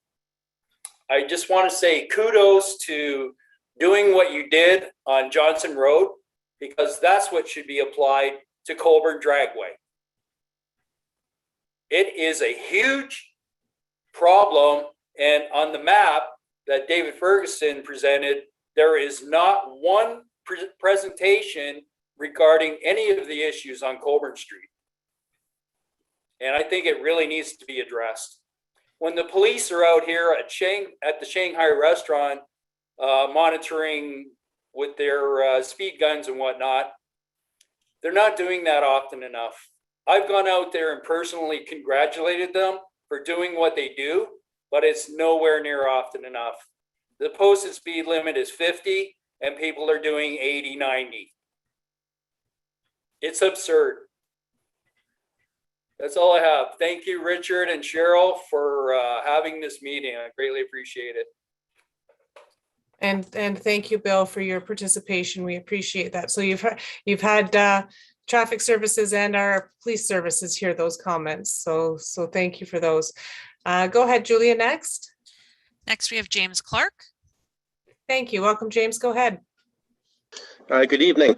I just want to say kudos to doing what you did on Johnson Road, because that's what should be applied to Colborne Dragway. It is a huge problem, and on the map that David Ferguson presented, there is not one presentation regarding any of the issues on Colburn Street. And I think it really needs to be addressed. When the police are out here at the Shanghai restaurant monitoring with their speed guns and whatnot, they're not doing that often enough. I've gone out there and personally congratulated them for doing what they do, but it's nowhere near often enough. The posted speed limit is 50 and people are doing 80, 90. It's absurd. That's all I have. Thank you, Richard and Cheryl, for having this meeting. I greatly appreciate it. And thank you, Bill, for your participation. We appreciate that. So you've had traffic services and our police services hear those comments. So thank you for those. Go ahead, Julia, next. Next, we have James Clark. Thank you. Welcome, James. Go ahead. Good evening.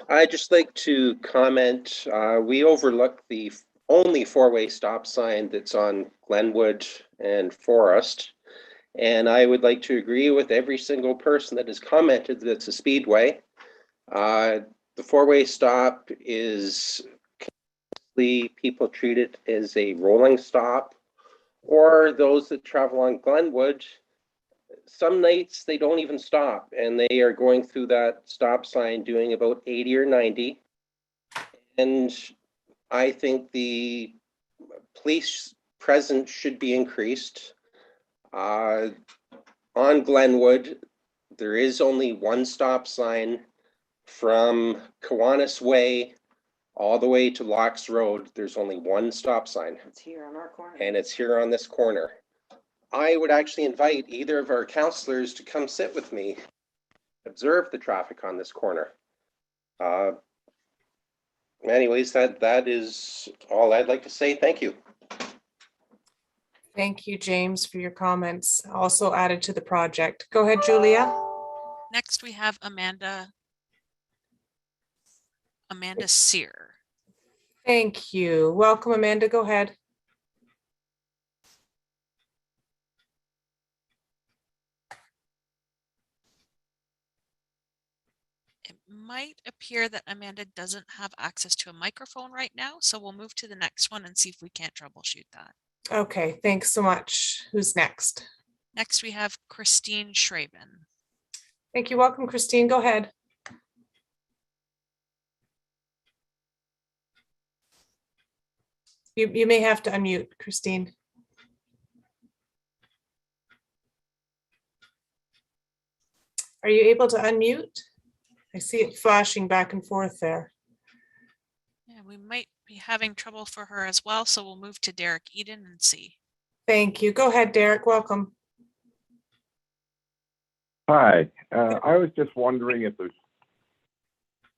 I'd just like to comment, we overlook the only four-way stop sign that's on Glenwood and Forest. And I would like to agree with every single person that has commented that it's a speedway. The four-way stop is people treat it as a rolling stop, or those that travel on Glenwood, some nights they don't even stop and they are going through that stop sign doing about 80 or 90. And I think the police presence should be increased. On Glenwood, there is only one stop sign from Kiwanis Way all the way to Locks Road. There's only one stop sign. It's here on our corner. And it's here on this corner. I would actually invite either of our counselors to come sit with me, observe the traffic on this corner. Anyways, that is all I'd like to say. Thank you. Thank you, James, for your comments. Also added to the project. Go ahead, Julia. Next, we have Amanda Sear. Thank you. Welcome, Amanda. Go ahead. It might appear that Amanda doesn't have access to a microphone right now, so we'll move to the next one and see if we can't troubleshoot that. Okay, thanks so much. Who's next? Next, we have Christine Shraven. Thank you. Welcome, Christine. Go ahead. You may have to unmute, Christine. Are you able to unmute? I see it flashing back and forth there. Yeah, we might be having trouble for her as well, so we'll move to Derek Eden and see. Thank you. Go ahead, Derek. Welcome. Hi, I was just wondering if there's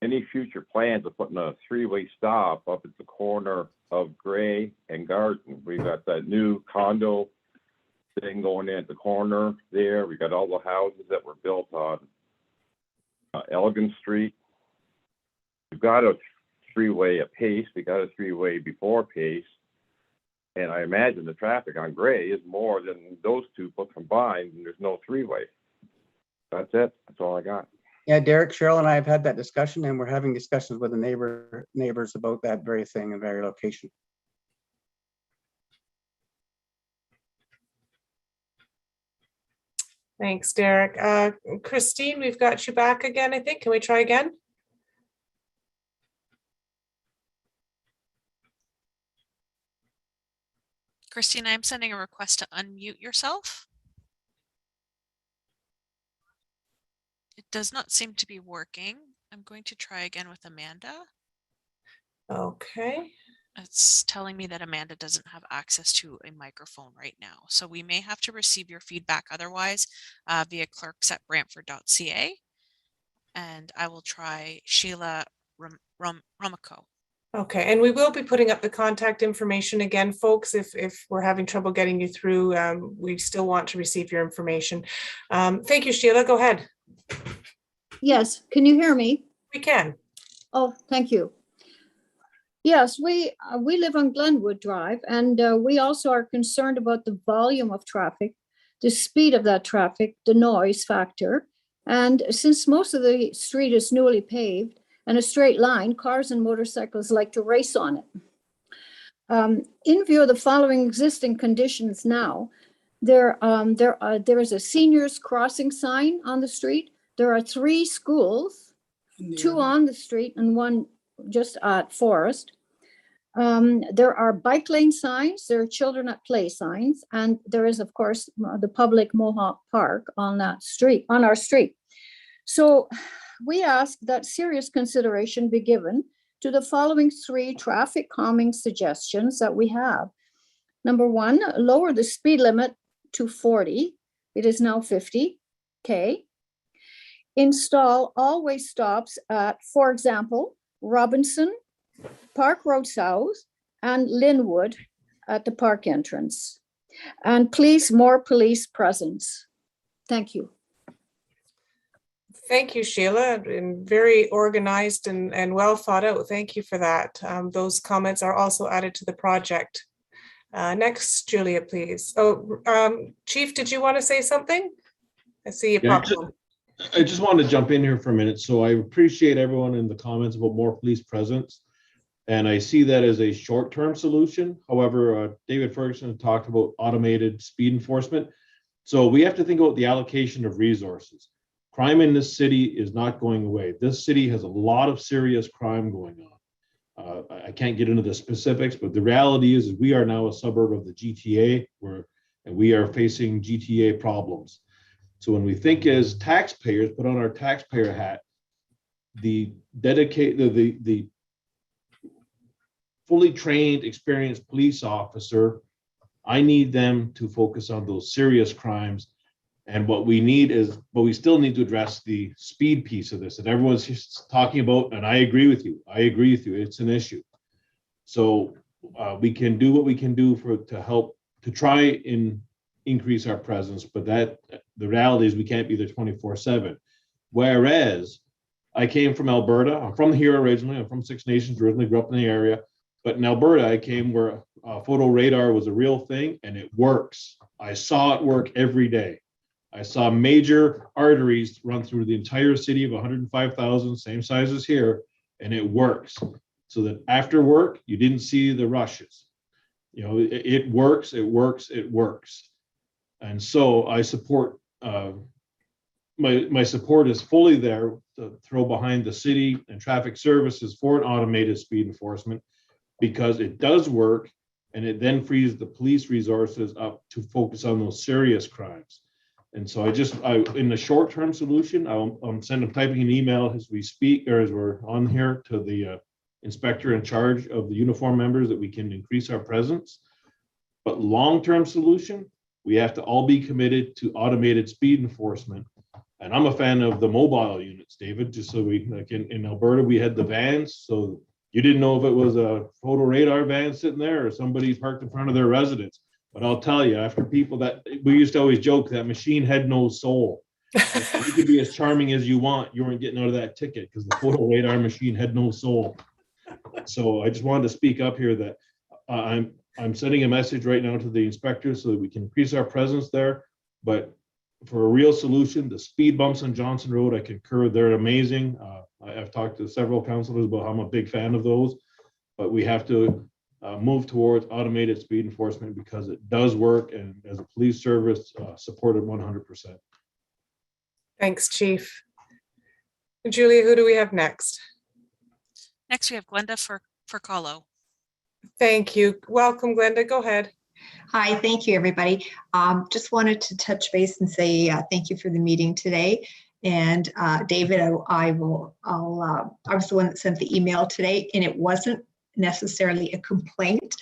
any future plans of putting a three-way stop up at the corner of Gray and Garden. We got that new condo thing going in at the corner there. We got all the houses that were built on Elgin Street. We've got a three-way at Pace. We got a three-way before Pace. And I imagine the traffic on Gray is more than those two put combined, and there's no three-way. That's it. That's all I got. Yeah, Derek, Cheryl and I have had that discussion, and we're having discussions with the neighbors about that very thing and very location. Thanks, Derek. Christine, we've got you back again, I think. Can we try again? Christine, I'm sending a request to unmute yourself. It does not seem to be working. I'm going to try again with Amanda. Okay. It's telling me that Amanda doesn't have access to a microphone right now. So we may have to receive your feedback otherwise via clerks@brantford.ca. And I will try Sheila Romico. Okay, and we will be putting up the contact information again, folks. If we're having trouble getting you through, we still want to receive your information. Thank you, Sheila. Go ahead. Yes, can you hear me? We can. Oh, thank you. Yes, we live on Glenwood Drive, and we also are concerned about the volume of traffic, the speed of that traffic, the noise factor. And since most of the street is newly paved, and a straight line, cars and motorcycles like to race on it. In view of the following existing conditions now, there is a seniors crossing sign on the street. There are 3 schools, 2 on the street and 1 just at Forest. There are bike lane signs, there are children at play signs, and there is, of course, the public Mohawk Park on that street, on our street. So we ask that serious consideration be given to the following 3 traffic calming suggestions that we have. Number 1, lower the speed limit to 40. It is now 50. Okay. Install always stops at, for example, Robinson, Park Road South, and Linwood at the park entrance. And please, more police presence. Thank you. Thank you, Sheila, and very organized and well thought out. Thank you for that. Those comments are also added to the project. Next, Julia, please. Oh, Chief, did you want to say something? I see you popped on. I just wanted to jump in here for a minute. So I appreciate everyone in the comments about more police presence. And I see that as a short-term solution. However, David Ferguson talked about automated speed enforcement. So we have to think about the allocation of resources. Crime in this city is not going away. This city has a lot of serious crime going on. I can't get into the specifics, but the reality is we are now a suburb of the GTA, and we are facing GTA problems. So when we think as taxpayers, put on our taxpayer hat, the fully trained, experienced police officer, I need them to focus on those serious crimes. And what we need is, but we still need to address the speed piece of this that everyone's just talking about. And I agree with you. It's an issue. So we can do what we can do to help to try and increase our presence, but that the reality is we can't be there 24/7. Whereas I came from Alberta. I'm from here originally. I'm from Six Nations, originally grew up in the area. But in Alberta, I came where photo radar was a real thing and it works. I saw it work every day. I saw major arteries run through the entire city of 105,000, same size as here, and it works. So that after work, you didn't see the rushes. You know, it works. And so I support, my support is fully there to throw behind the city and traffic services for an automated speed enforcement, because it does work and it then frees the police resources up to focus on those serious crimes. And so in the short-term solution, I'm typing an email as we speak, or as we're on here, to the inspector in charge of the uniform members that we can increase our presence. But long-term solution, we have to all be committed to automated speed enforcement. And I'm a fan of the mobile units, David, just so we, like in Alberta, we had the vans. So you didn't know if it was a photo radar van sitting there or somebody parked in front of their residence. But I'll tell you, after people we used to always joke that machine had no soul. You could be as charming as you want. You weren't getting out of that ticket because the photo radar machine had no soul. So I just wanted to speak up here that I'm sending a message right now to the inspectors so that we can increase our presence there. But for a real solution, the speed bumps on Johnson Road, I concur, they're amazing. I've talked to several councilors about how I'm a big fan of those, but we have to move towards automated speed enforcement because it does work, and as a police service, supported 100%. Thanks, Chief. Julia, who do we have next? Next, we have Glenda Furcolo. Thank you. Welcome, Glenda. Go ahead. Hi, thank you, everybody. Just wanted to touch base and say thank you for the meeting today. And David, I was the one that sent the email today, and it wasn't necessarily a complaint.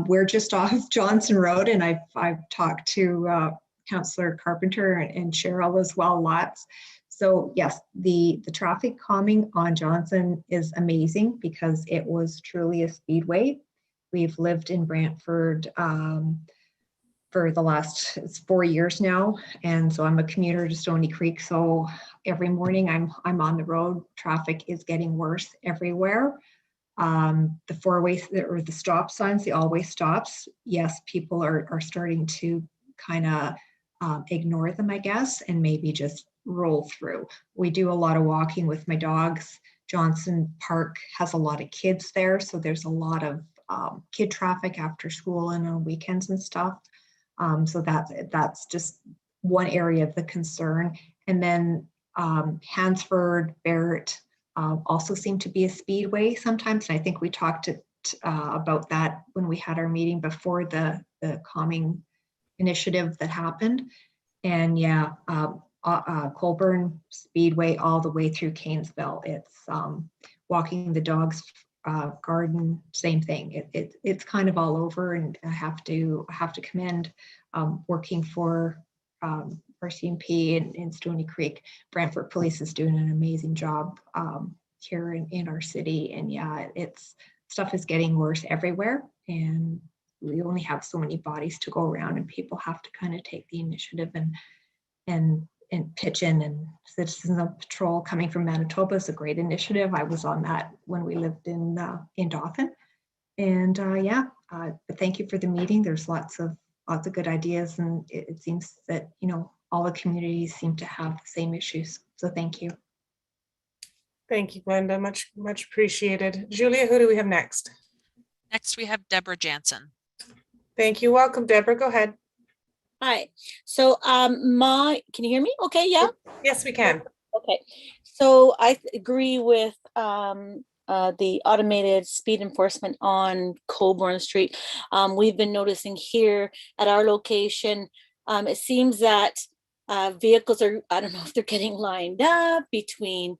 We're just off Johnson Road, and I've talked to Councillor Carpenter and Cheryl as well, lots. So yes, the traffic calming on Johnson is amazing because it was truly a speedway. We've lived in Brantford for the last 4 years now, and so I'm a commuter to Stony Creek. So every morning I'm on the road. Traffic is getting worse everywhere. The four-way or the stop signs, the always stops. Yes, people are starting to kind of ignore them, I guess, and maybe just roll through. We do a lot of walking with my dogs, Johnson Park has a lot of kids there, so there's a lot of kid traffic after school and on weekends and stuff. So that's just one area of the concern. And then Hansford, Barrett also seem to be a speedway sometimes. And I think we talked about that when we had our meeting before the calming initiative that happened. And yeah, Colburn Speedway all the way through Canesville. It's walking the dogs garden, same thing. It's kind of all over, and I have to commend working for RCMP in Stony Creek. Brantford Police is doing an amazing job here in our city. And yeah, stuff is getting worse everywhere, and we only have so many bodies to go around, and people have to kind of take the initiative and pitch in. And Citizens of Patrol coming from Manitoba is a great initiative. I was on that when we lived in Dauphin. And but thank you for the meeting. There's lots of good ideas, and it seems that, you know, all the communities seem to have the same issues. So thank you. Thank you, Glenda. Much appreciated. Julia, who do we have next? Next, we have Deborah Jansen. Thank you. Welcome, Deborah. Go ahead. Hi. So can you hear me? Okay, yeah? Yes, we can. Okay. So I agree with the automated speed enforcement on Colburn Street. We've been noticing here at our location, it seems that vehicles are, I don't know if they're getting lined up between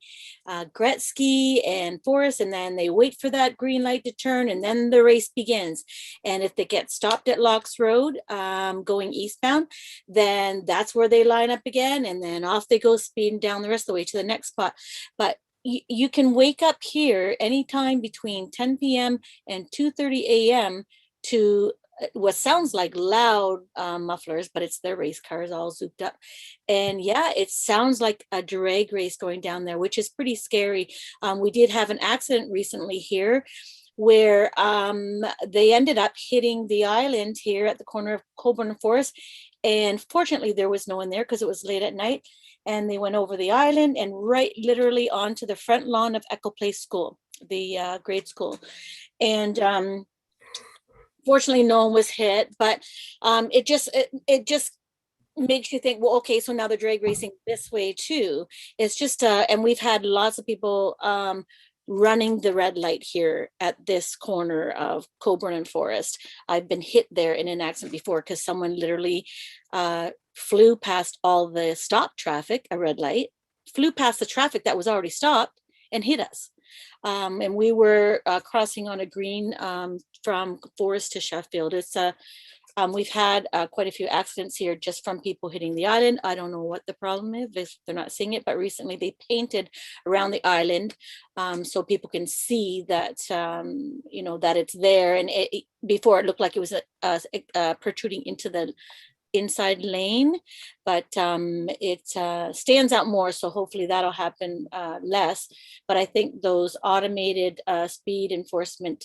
Gretzky and Forest, and then they wait for that green light to turn, and then the race begins. And if they get stopped at Locks Road going eastbound, then that's where they line up again, and then off they go speeding down the rest of the way to the next spot. But you can wake up here anytime between 10 p.m. and 2:30 a.m. to what sounds like loud mufflers, but it's their race cars all zooped up. And yeah, it sounds like a drag race going down there, which is pretty scary. We did have an accident recently here where they ended up hitting the island here at the corner of Colburn and Forest. And fortunately, there was no one there because it was late at night. And they went over the island and right literally onto the front lawn of Echo Place School, the grade school. And fortunately, no one was hit, but it just makes you think, well, okay, so now they're drag racing this way too. It's just, and we've had lots of people running the red light here at this corner of Colburn and Forest. I've been hit there in an accident before because someone literally flew past all the stop traffic, a red light, flew past the traffic that was already stopped and hit us. And we were crossing on a green from Forest to Sheffield. It's we've had quite a few accidents here just from people hitting the island. I don't know what the problem is if they're not seeing it, but recently they painted around the island so people can see that, you know, that it's there. And before it looked like it was protruding into the inside lane, but it stands out more, so hopefully that'll happen less. But I think those automated speed enforcement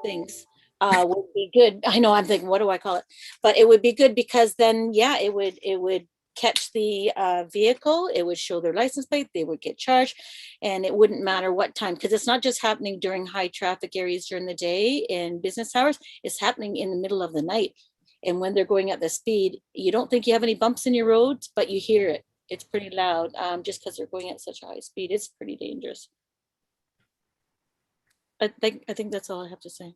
things would be good. I know, I'm thinking, what do I call it? But it would be good because then, yeah, it would catch the vehicle, it would show their license plate, they would get charged, and it wouldn't matter what time, because it's not just happening during high traffic areas during the day and business hours, it's happening in the middle of the night. And when they're going at the speed, you don't think you have any bumps in your roads, but you hear it. It's pretty loud just because they're going at such a high speed. It's pretty dangerous. I think that's all I have to say.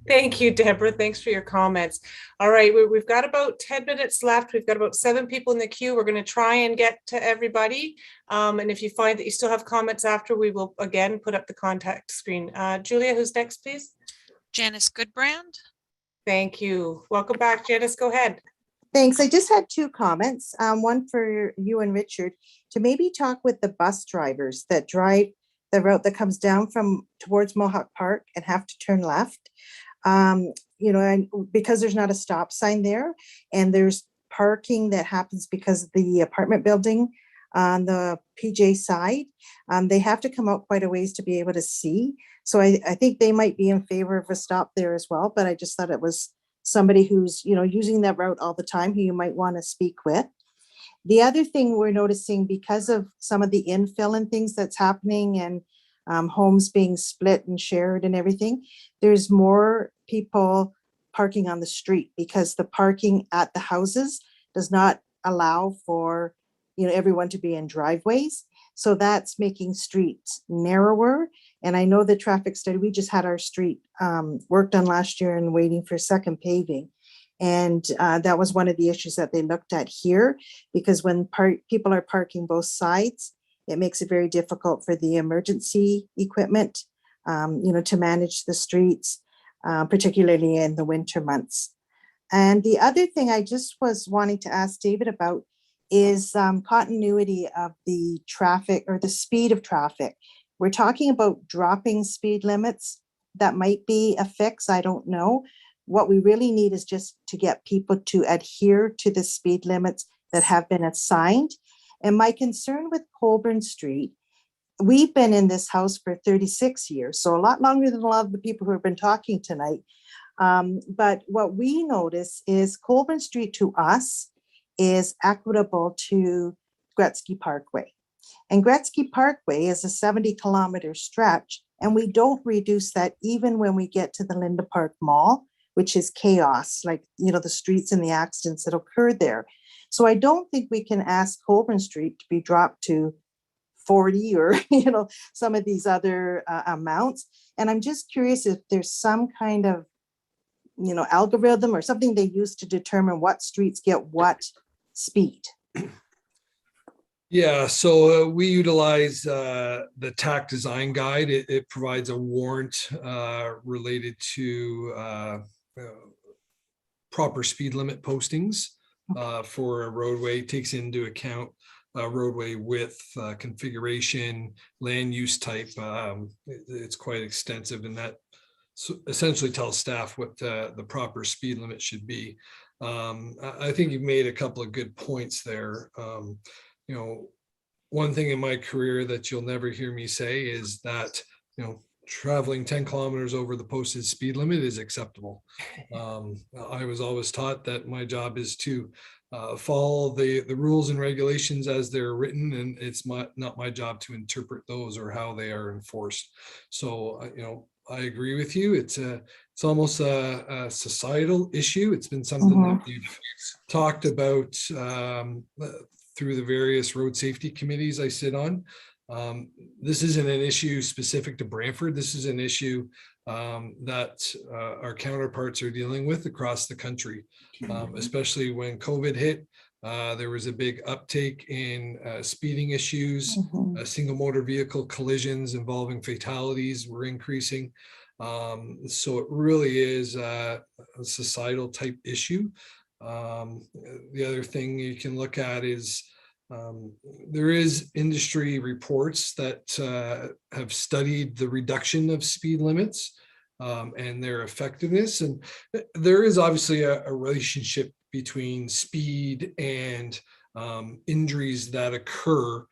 Thank you, Deborah. Thanks for your comments. All right, we've got about 10 minutes left. We've got about 7 people in the queue. We're going to try and get to everybody. And if you find that you still have comments after, we will again put up the contact screen. Julia, who's next, please? Janice Goodbrand. Thank you. Welcome back, Janice. Go ahead. Thanks. I just had 2 comments. One for you and Richard, to maybe talk with the bus drivers that drive the route that comes down from towards Mohawk Park and have to turn left. You know, and because there's not a stop sign there, and there's parking that happens because of the apartment building on the PJ side, they have to come out quite a ways to be able to see. So I think they might be in favor of a stop there as well, but I just thought it was somebody who's, you know, using that route all the time who you might want to speak with. The other thing we're noticing, because of some of the infill and things that's happening and homes being split and shared and everything, there's more people parking on the street because the parking at the houses does not allow for, everyone to be in driveways. So that's making streets narrower. And I know the traffic study, we just had our street worked on last year and waiting for second paving. And that was one of the issues that they looked at here, because when people are parking both sides, it makes it very difficult for the emergency equipment, to manage the streets, particularly in the winter months. And the other thing I just was wanting to ask David about is continuity of the traffic or the speed of traffic. We're talking about dropping speed limits. That might be a fix, I don't know. What we really need is just to get people to adhere to the speed limits that have been assigned. And my concern with Colburn Street, we've been in this house for 36 years, so a lot longer than a lot of the people who have been talking tonight. But what we notice is Colburn Street to us is equitable to Gretzky Parkway. And Gretzky Parkway is a 70-kilometer stretch, and we don't reduce that even when we get to the Linda Park Mall, which is chaos, like, the streets and the accidents that occurred there. So I don't think we can ask Colburn Street to be dropped to 40 or, some of these other amounts. And I'm just curious if there's some kind of, algorithm or something they use to determine what streets get what speed. Yeah, so we utilize the TAC design guide. It provides a warrant related to proper speed limit postings for a roadway. It takes into account roadway width, configuration, land use type. It's quite extensive, and that essentially tells staff what the proper speed limit should be. I think you've made a couple of good points there. One thing in my career that you'll never hear me say is that, traveling 10 kilometers over the posted speed limit is acceptable. I was always taught that my job is to follow the rules and regulations as they're written, and it's not my job to interpret those or how they are enforced. So, I agree with you. It's almost a societal issue. It's been something that we've talked about through the various road safety committees I sit on. This isn't an issue specific to Brantford. This is an issue that our counterparts are dealing with across the country, especially when COVID hit. There was a big uptake in speeding issues. Single motor vehicle collisions involving fatalities were increasing. So it really is a societal type issue. The other thing you can look at is there is industry reports that have studied the reduction of speed limits and their effectiveness. And there is obviously a relationship between speed and injuries that occur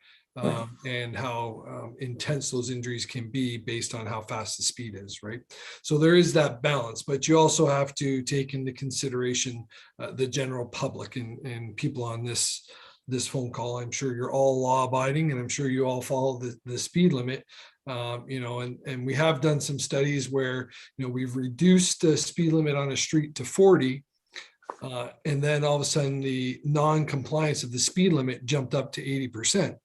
and how intense those injuries can be based on how fast the speed is, right? So there is that balance, but you also have to take into consideration the general public and people on this phone call. I'm sure you're all law abiding, and I'm sure you all follow the speed limit. And we have done some studies where, we've reduced the speed limit on a street to 40. And then all of a sudden the non-compliance of the speed limit jumped up to 80%.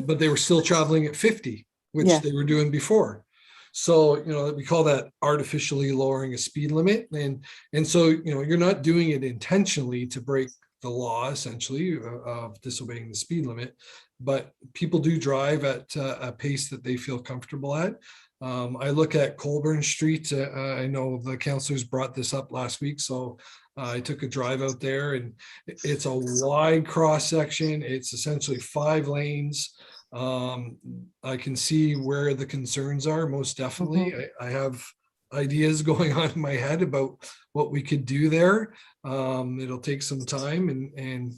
But they were still traveling at 50, which they were doing before. So, we call that artificially lowering a speed limit. And so, you're not doing it intentionally to break the law, essentially, of disobeying the speed limit, but people do drive at a pace that they feel comfortable at. I look at Colburn Street. I know the councillors brought this up last week, so I took a drive out there, and it's a wide cross section. It's essentially 5 lanes. I can see where the concerns are, most definitely. I have ideas going on in my head about what we could do there. It'll take some time, and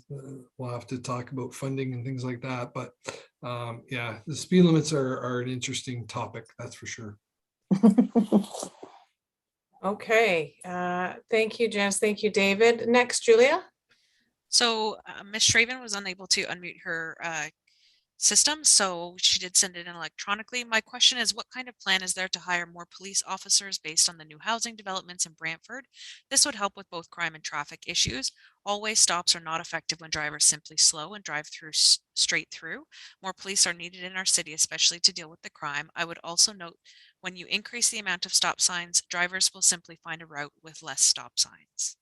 we'll have to talk about funding and things like that. But yeah, the speed limits are an interesting topic, that's for sure. Okay, thank you, Janice. Thank you, David. Next, Julia. So Ms. Shraven was unable to unmute her system, so she did send it in electronically. My question is, what kind of plan is there to hire more police officers based on the new housing developments in Brantford? This would help with both crime and traffic issues. All-way stops are not effective when drivers simply slow and drive through straight through. More police are needed in our city, especially to deal with the crime. I would also note, when you increase the amount of stop signs, drivers will simply find a route with less stop signs.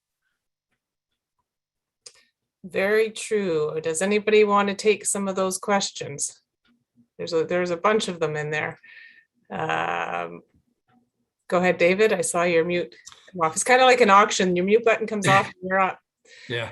Very true. Does anybody want to take some of those questions? There's a bunch of them in there. Go ahead, David. I saw your mute come off. It's kind of like an auction. Your mute button comes off and you're up. Yeah.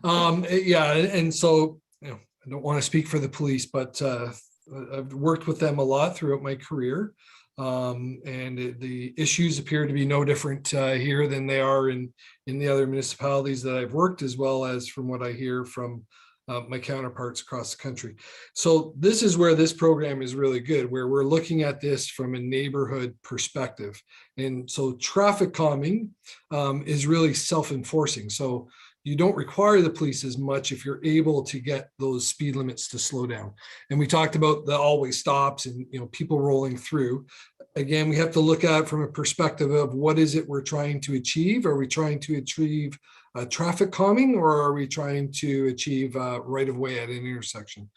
Yeah. And so, I don't want to speak for the police, but I've worked with them a lot throughout my career. And the issues appear to be no different here than they are in the other municipalities that I've worked, as well as from what I hear from my counterparts across the country. So this is where this program is really good, where we're looking at this from a neighborhood perspective. And so traffic calming is really self-enforcing. So you don't require the police as much if you're able to get those speed limits to slow down. And we talked about the always stops and people rolling through. Again, we have to look at it from a perspective of what is it we're trying to achieve? Are we trying to achieve traffic calming, or are we trying to achieve right of way at an intersection?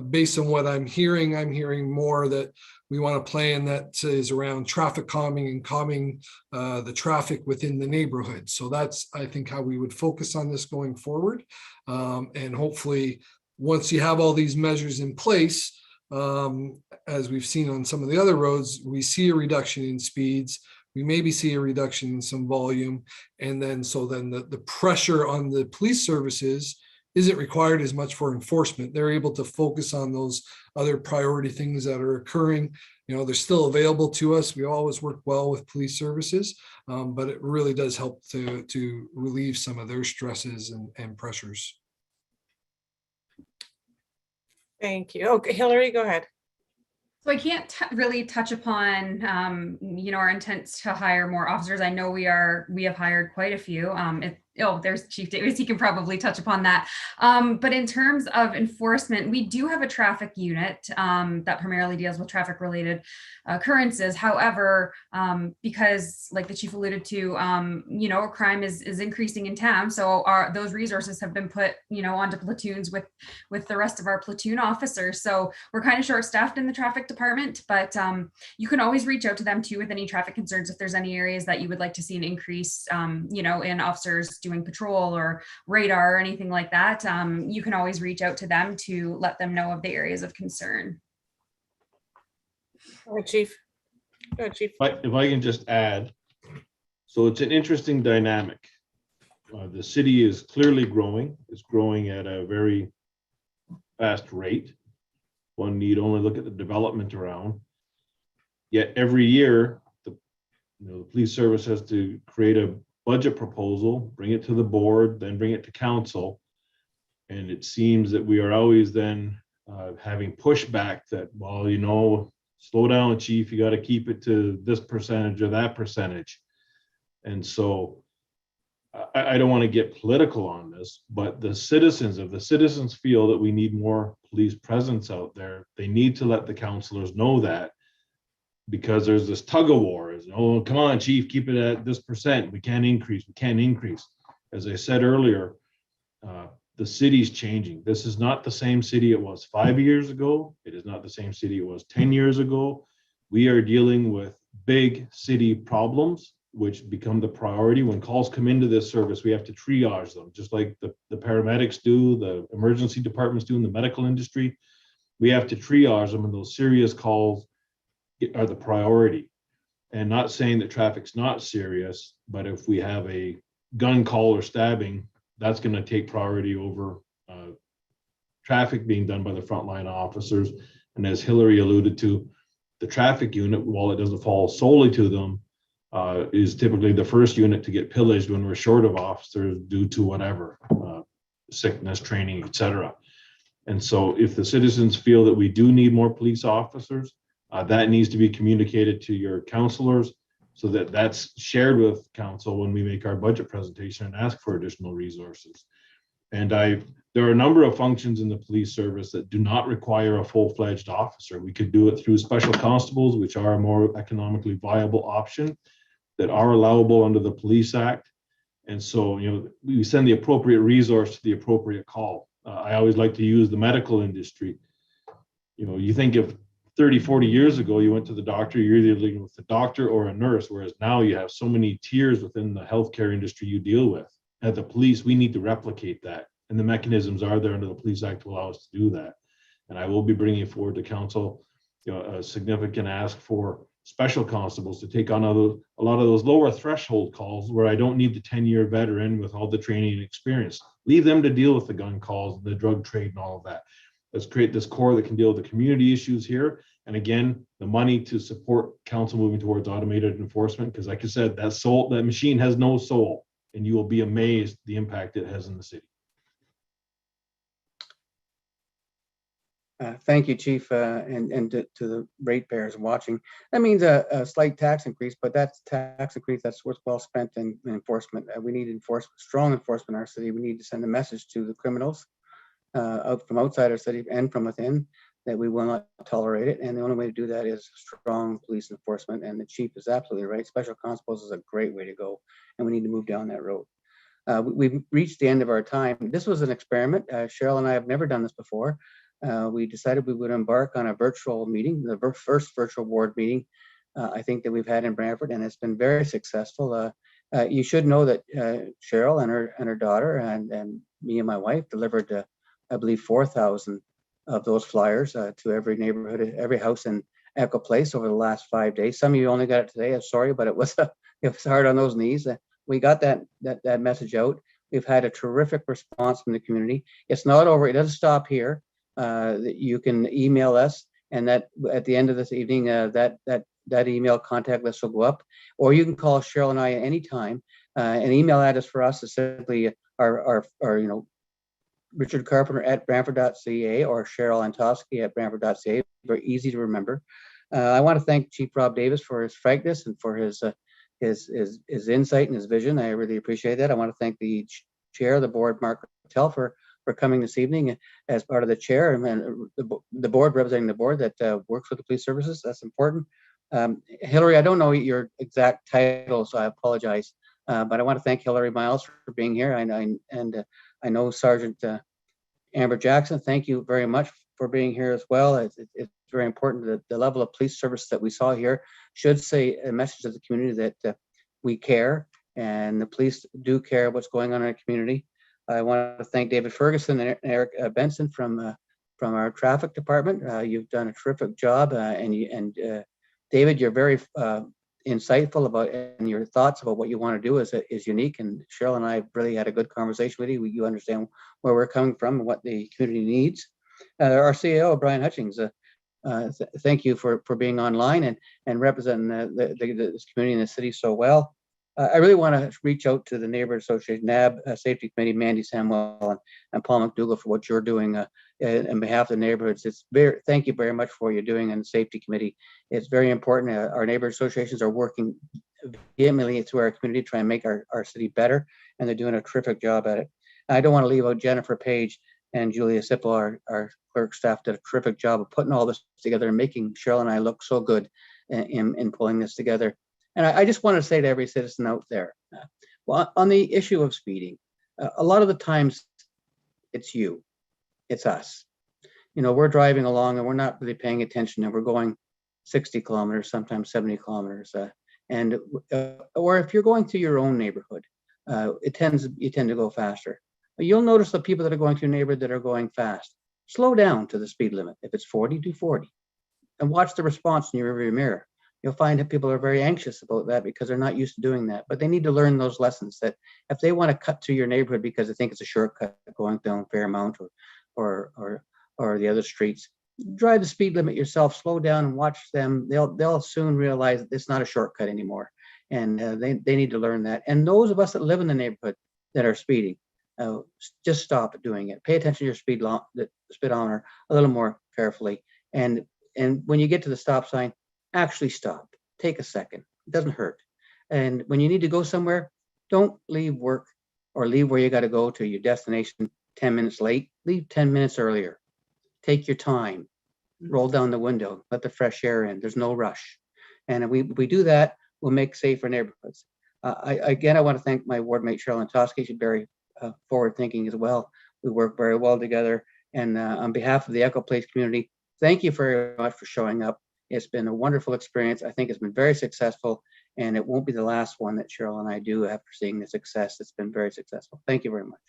Based on what I'm hearing more that we want a plan that is around traffic calming and calming the traffic within the neighborhood. So that's, I think, how we would focus on this going forward. And hopefully, once you have all these measures in place, as we've seen on some of the other roads, we see a reduction in speeds. We maybe see a reduction in some volume. And then the pressure on the police services isn't required as much for enforcement. They're able to focus on those other priority things that are occurring. They're still available to us. We always work well with police services, but it really does help to relieve some of their stresses and pressures. Thank you. Okay, Hillary, go ahead. So I can't really touch upon, our intent to hire more officers. I know we have hired quite a few. There's Chief Davis. He can probably touch upon that. But in terms of enforcement, we do have a traffic unit that primarily deals with traffic related occurrences. However, because like the chief alluded to, crime is increasing in town. So those resources have been put, onto platoons with the rest of our platoon officers. So we're kind of short staffed in the traffic department, but you can always reach out to them too with any traffic concerns. If there's any areas that you would like to see an increase, in officers doing patrol or radar or anything like that, you can always reach out to them to let them know of the areas of concern. All right, Chief. Go ahead, Chief. If I can just add, so it's an interesting dynamic. The city is clearly growing. It's growing at a very fast rate. One need only look at the development around. Yet every year, the police service has to create a budget proposal, bring it to the board, then bring it to council. And it seems that we are always then having pushback that, slow down, chief, you got to keep it to this percentage or that percentage. And so I don't want to get political on this, but the citizens feel that we need more police presence out there. They need to let the councilors know that, because there's this tug of war. Come on, chief, keep it at this percent. We can't increase. As I said earlier, the city's changing. This is not the same city it was 5 years ago. It is not the same city it was 10 years ago. We are dealing with big city problems, which become the priority. When calls come into this service, we have to triage them, just like the paramedics do, the emergency departments do in the medical industry. We have to triage them, and those serious calls are the priority. And not saying that traffic's not serious, but if we have a gun call or stabbing, that's going to take priority over traffic being done by the frontline officers. And as Hillary alluded to, the traffic unit, while it doesn't fall solely to them, is typically the first unit to get pillaged when we're short of officers due to whatever, sickness, training, etc. And so if the citizens feel that we do need more police officers, that needs to be communicated to your councilors so that that's shared with council when we make our budget presentation and ask for additional resources. And there are a number of functions in the police service that do not require a full-fledged officer. We could do it through special constables, which are a more economically viable option that are allowable under the Police Act. And so, we send the appropriate resource to the appropriate call. I always like to use the medical industry. You think if 30, 40 years ago, you went to the doctor, you're either dealing with a doctor or a nurse, whereas now you have so many tiers within the healthcare industry you deal with. At the police, we need to replicate that. And the mechanisms are there under the Police Act to allow us to do that. And I will be bringing forward to council, a significant ask for special constables to take on a lot of those lower threshold calls where I don't need the 10-year veteran with all the training and experience. Leave them to deal with the gun calls, the drug trade and all of that. Let's create this core that can deal with the community issues here. And again, the money to support council moving towards automated enforcement, because like I said, that machine has no soul, and you will be amazed the impact it has in the city. Thank you, Chief, and to the ratepayers watching. That means a slight tax increase, but that's tax increase that's worth well spent in enforcement. We need enforcement, strong enforcement in our city. We need to send a message to the criminals from outside our city and from within that we will not tolerate it. And the only way to do that is strong police enforcement. And the Chief is absolutely right. Special constables is a great way to go, and we need to move down that road. We've reached the end of our time. This was an experiment. Cheryl and I have never done this before. We decided we would embark on a virtual meeting, the first virtual board meeting I think that we've had in Brantford, and it's been very successful. You should know that Cheryl and her daughter and me and my wife delivered, I believe, 4,000 of those flyers to every neighborhood, every house in Echo Place over the last 5 days. Some of you only got it today. I'm sorry, but it was hard on those knees. We got that message out. We've had a terrific response from the community. It's not over. It doesn't stop here. You can email us, and that at the end of this evening, that email contact list will go up, or you can call Cheryl and I at any time. An email address for us is simply our Richard Carpenter at Brantford.ca or Cheryl Antosky at Brantford.ca. Very easy to remember. I want to thank Chief Rob Davis for his frankness and for his insight and his vision. I really appreciate that. I want to thank the chair of the board, Mark Patel, for coming this evening as part of the chair and the board, representing the board that works with the police services. That's important. Hillary, I don't know your exact title, so I apologize. But I want to thank Hillary Miles for being here. I know Sergeant Amber Jackson, thank you very much for being here as well. It's very important that the level of police service that we saw here should say a message to the community that we care, and the police do care what's going on in our community. I want to thank David Ferguson and Eric Benson from our traffic department. You've done a terrific job, and David, you're very insightful about, and your thoughts about what you want to do is unique. And Cheryl and I really had a good conversation with you. You understand where we're coming from and what the community needs. Our CEO, Brian Hutchings, thank you for being online and representing this community in the city so well. I really want to reach out to the Neighborhood Association, NAB Safety Committee, Mandy Samwell and Paul McDougall for what you're doing on behalf of the neighborhoods. Thank you very much for what you're doing in the Safety Committee. It's very important. Our neighborhood associations are working vehemently through our community to try and make our city better, and they're doing a terrific job at it. I don't want to leave out Jennifer Page and Julia Sipple, our clerk staff did a terrific job of putting all this together and making Cheryl and I look so good in pulling this together. And I just want to say to every citizen out there, well, on the issue of speeding, a lot of the times it's us. We're driving along and we're not really paying attention, and we're going 60 kilometers, sometimes 70 kilometers. Or if you're going through your own neighborhood, you tend to go faster. You'll notice the people that are going through your neighborhood that are going fast, slow down to the speed limit. If it's 40, do 40, and watch the response in your rearview mirror. You'll find that people are very anxious about that because they're not used to doing that. But they need to learn those lessons, that if they want to cut through your neighborhood because they think it's a shortcut going down Fairmount or the other streets, drive the speed limit yourself, slow down and watch them. They'll soon realize that it's not a shortcut anymore. And they need to learn that. And those of us that live in the neighborhood that are speeding, just stop doing it. Pay attention to your speedometer a little more carefully. And when you get to the stop sign, actually stop. Take a second. It doesn't hurt. And when you need to go somewhere, don't leave work or leave where you got to go to your destination 10 minutes late, leave 10 minutes earlier. Take your time, roll down the window, let the fresh air in. There's no rush. And if we do that, we'll make safer neighborhoods. Again, I want to thank my ward mate, Cheryl Toski. She's very forward thinking as well. We work very well together. And on behalf of the Echo Place community, thank you very much for showing up. It's been a wonderful experience. I think it's been very successful, and it won't be the last one that Cheryl and I do after seeing the success. It's been very successful. Thank you very much.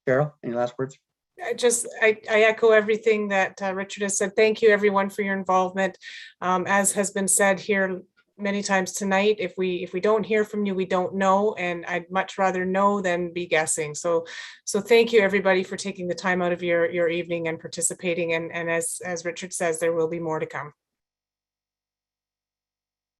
Cheryl, any last words? I echo everything that Richard has said. Thank you, everyone, for your involvement. As has been said here many times tonight, if we don't hear from you, we don't know, and I'd much rather know than be guessing. So thank you, everybody, for taking the time out of your evening and participating. And as Richard says, there will be more to come.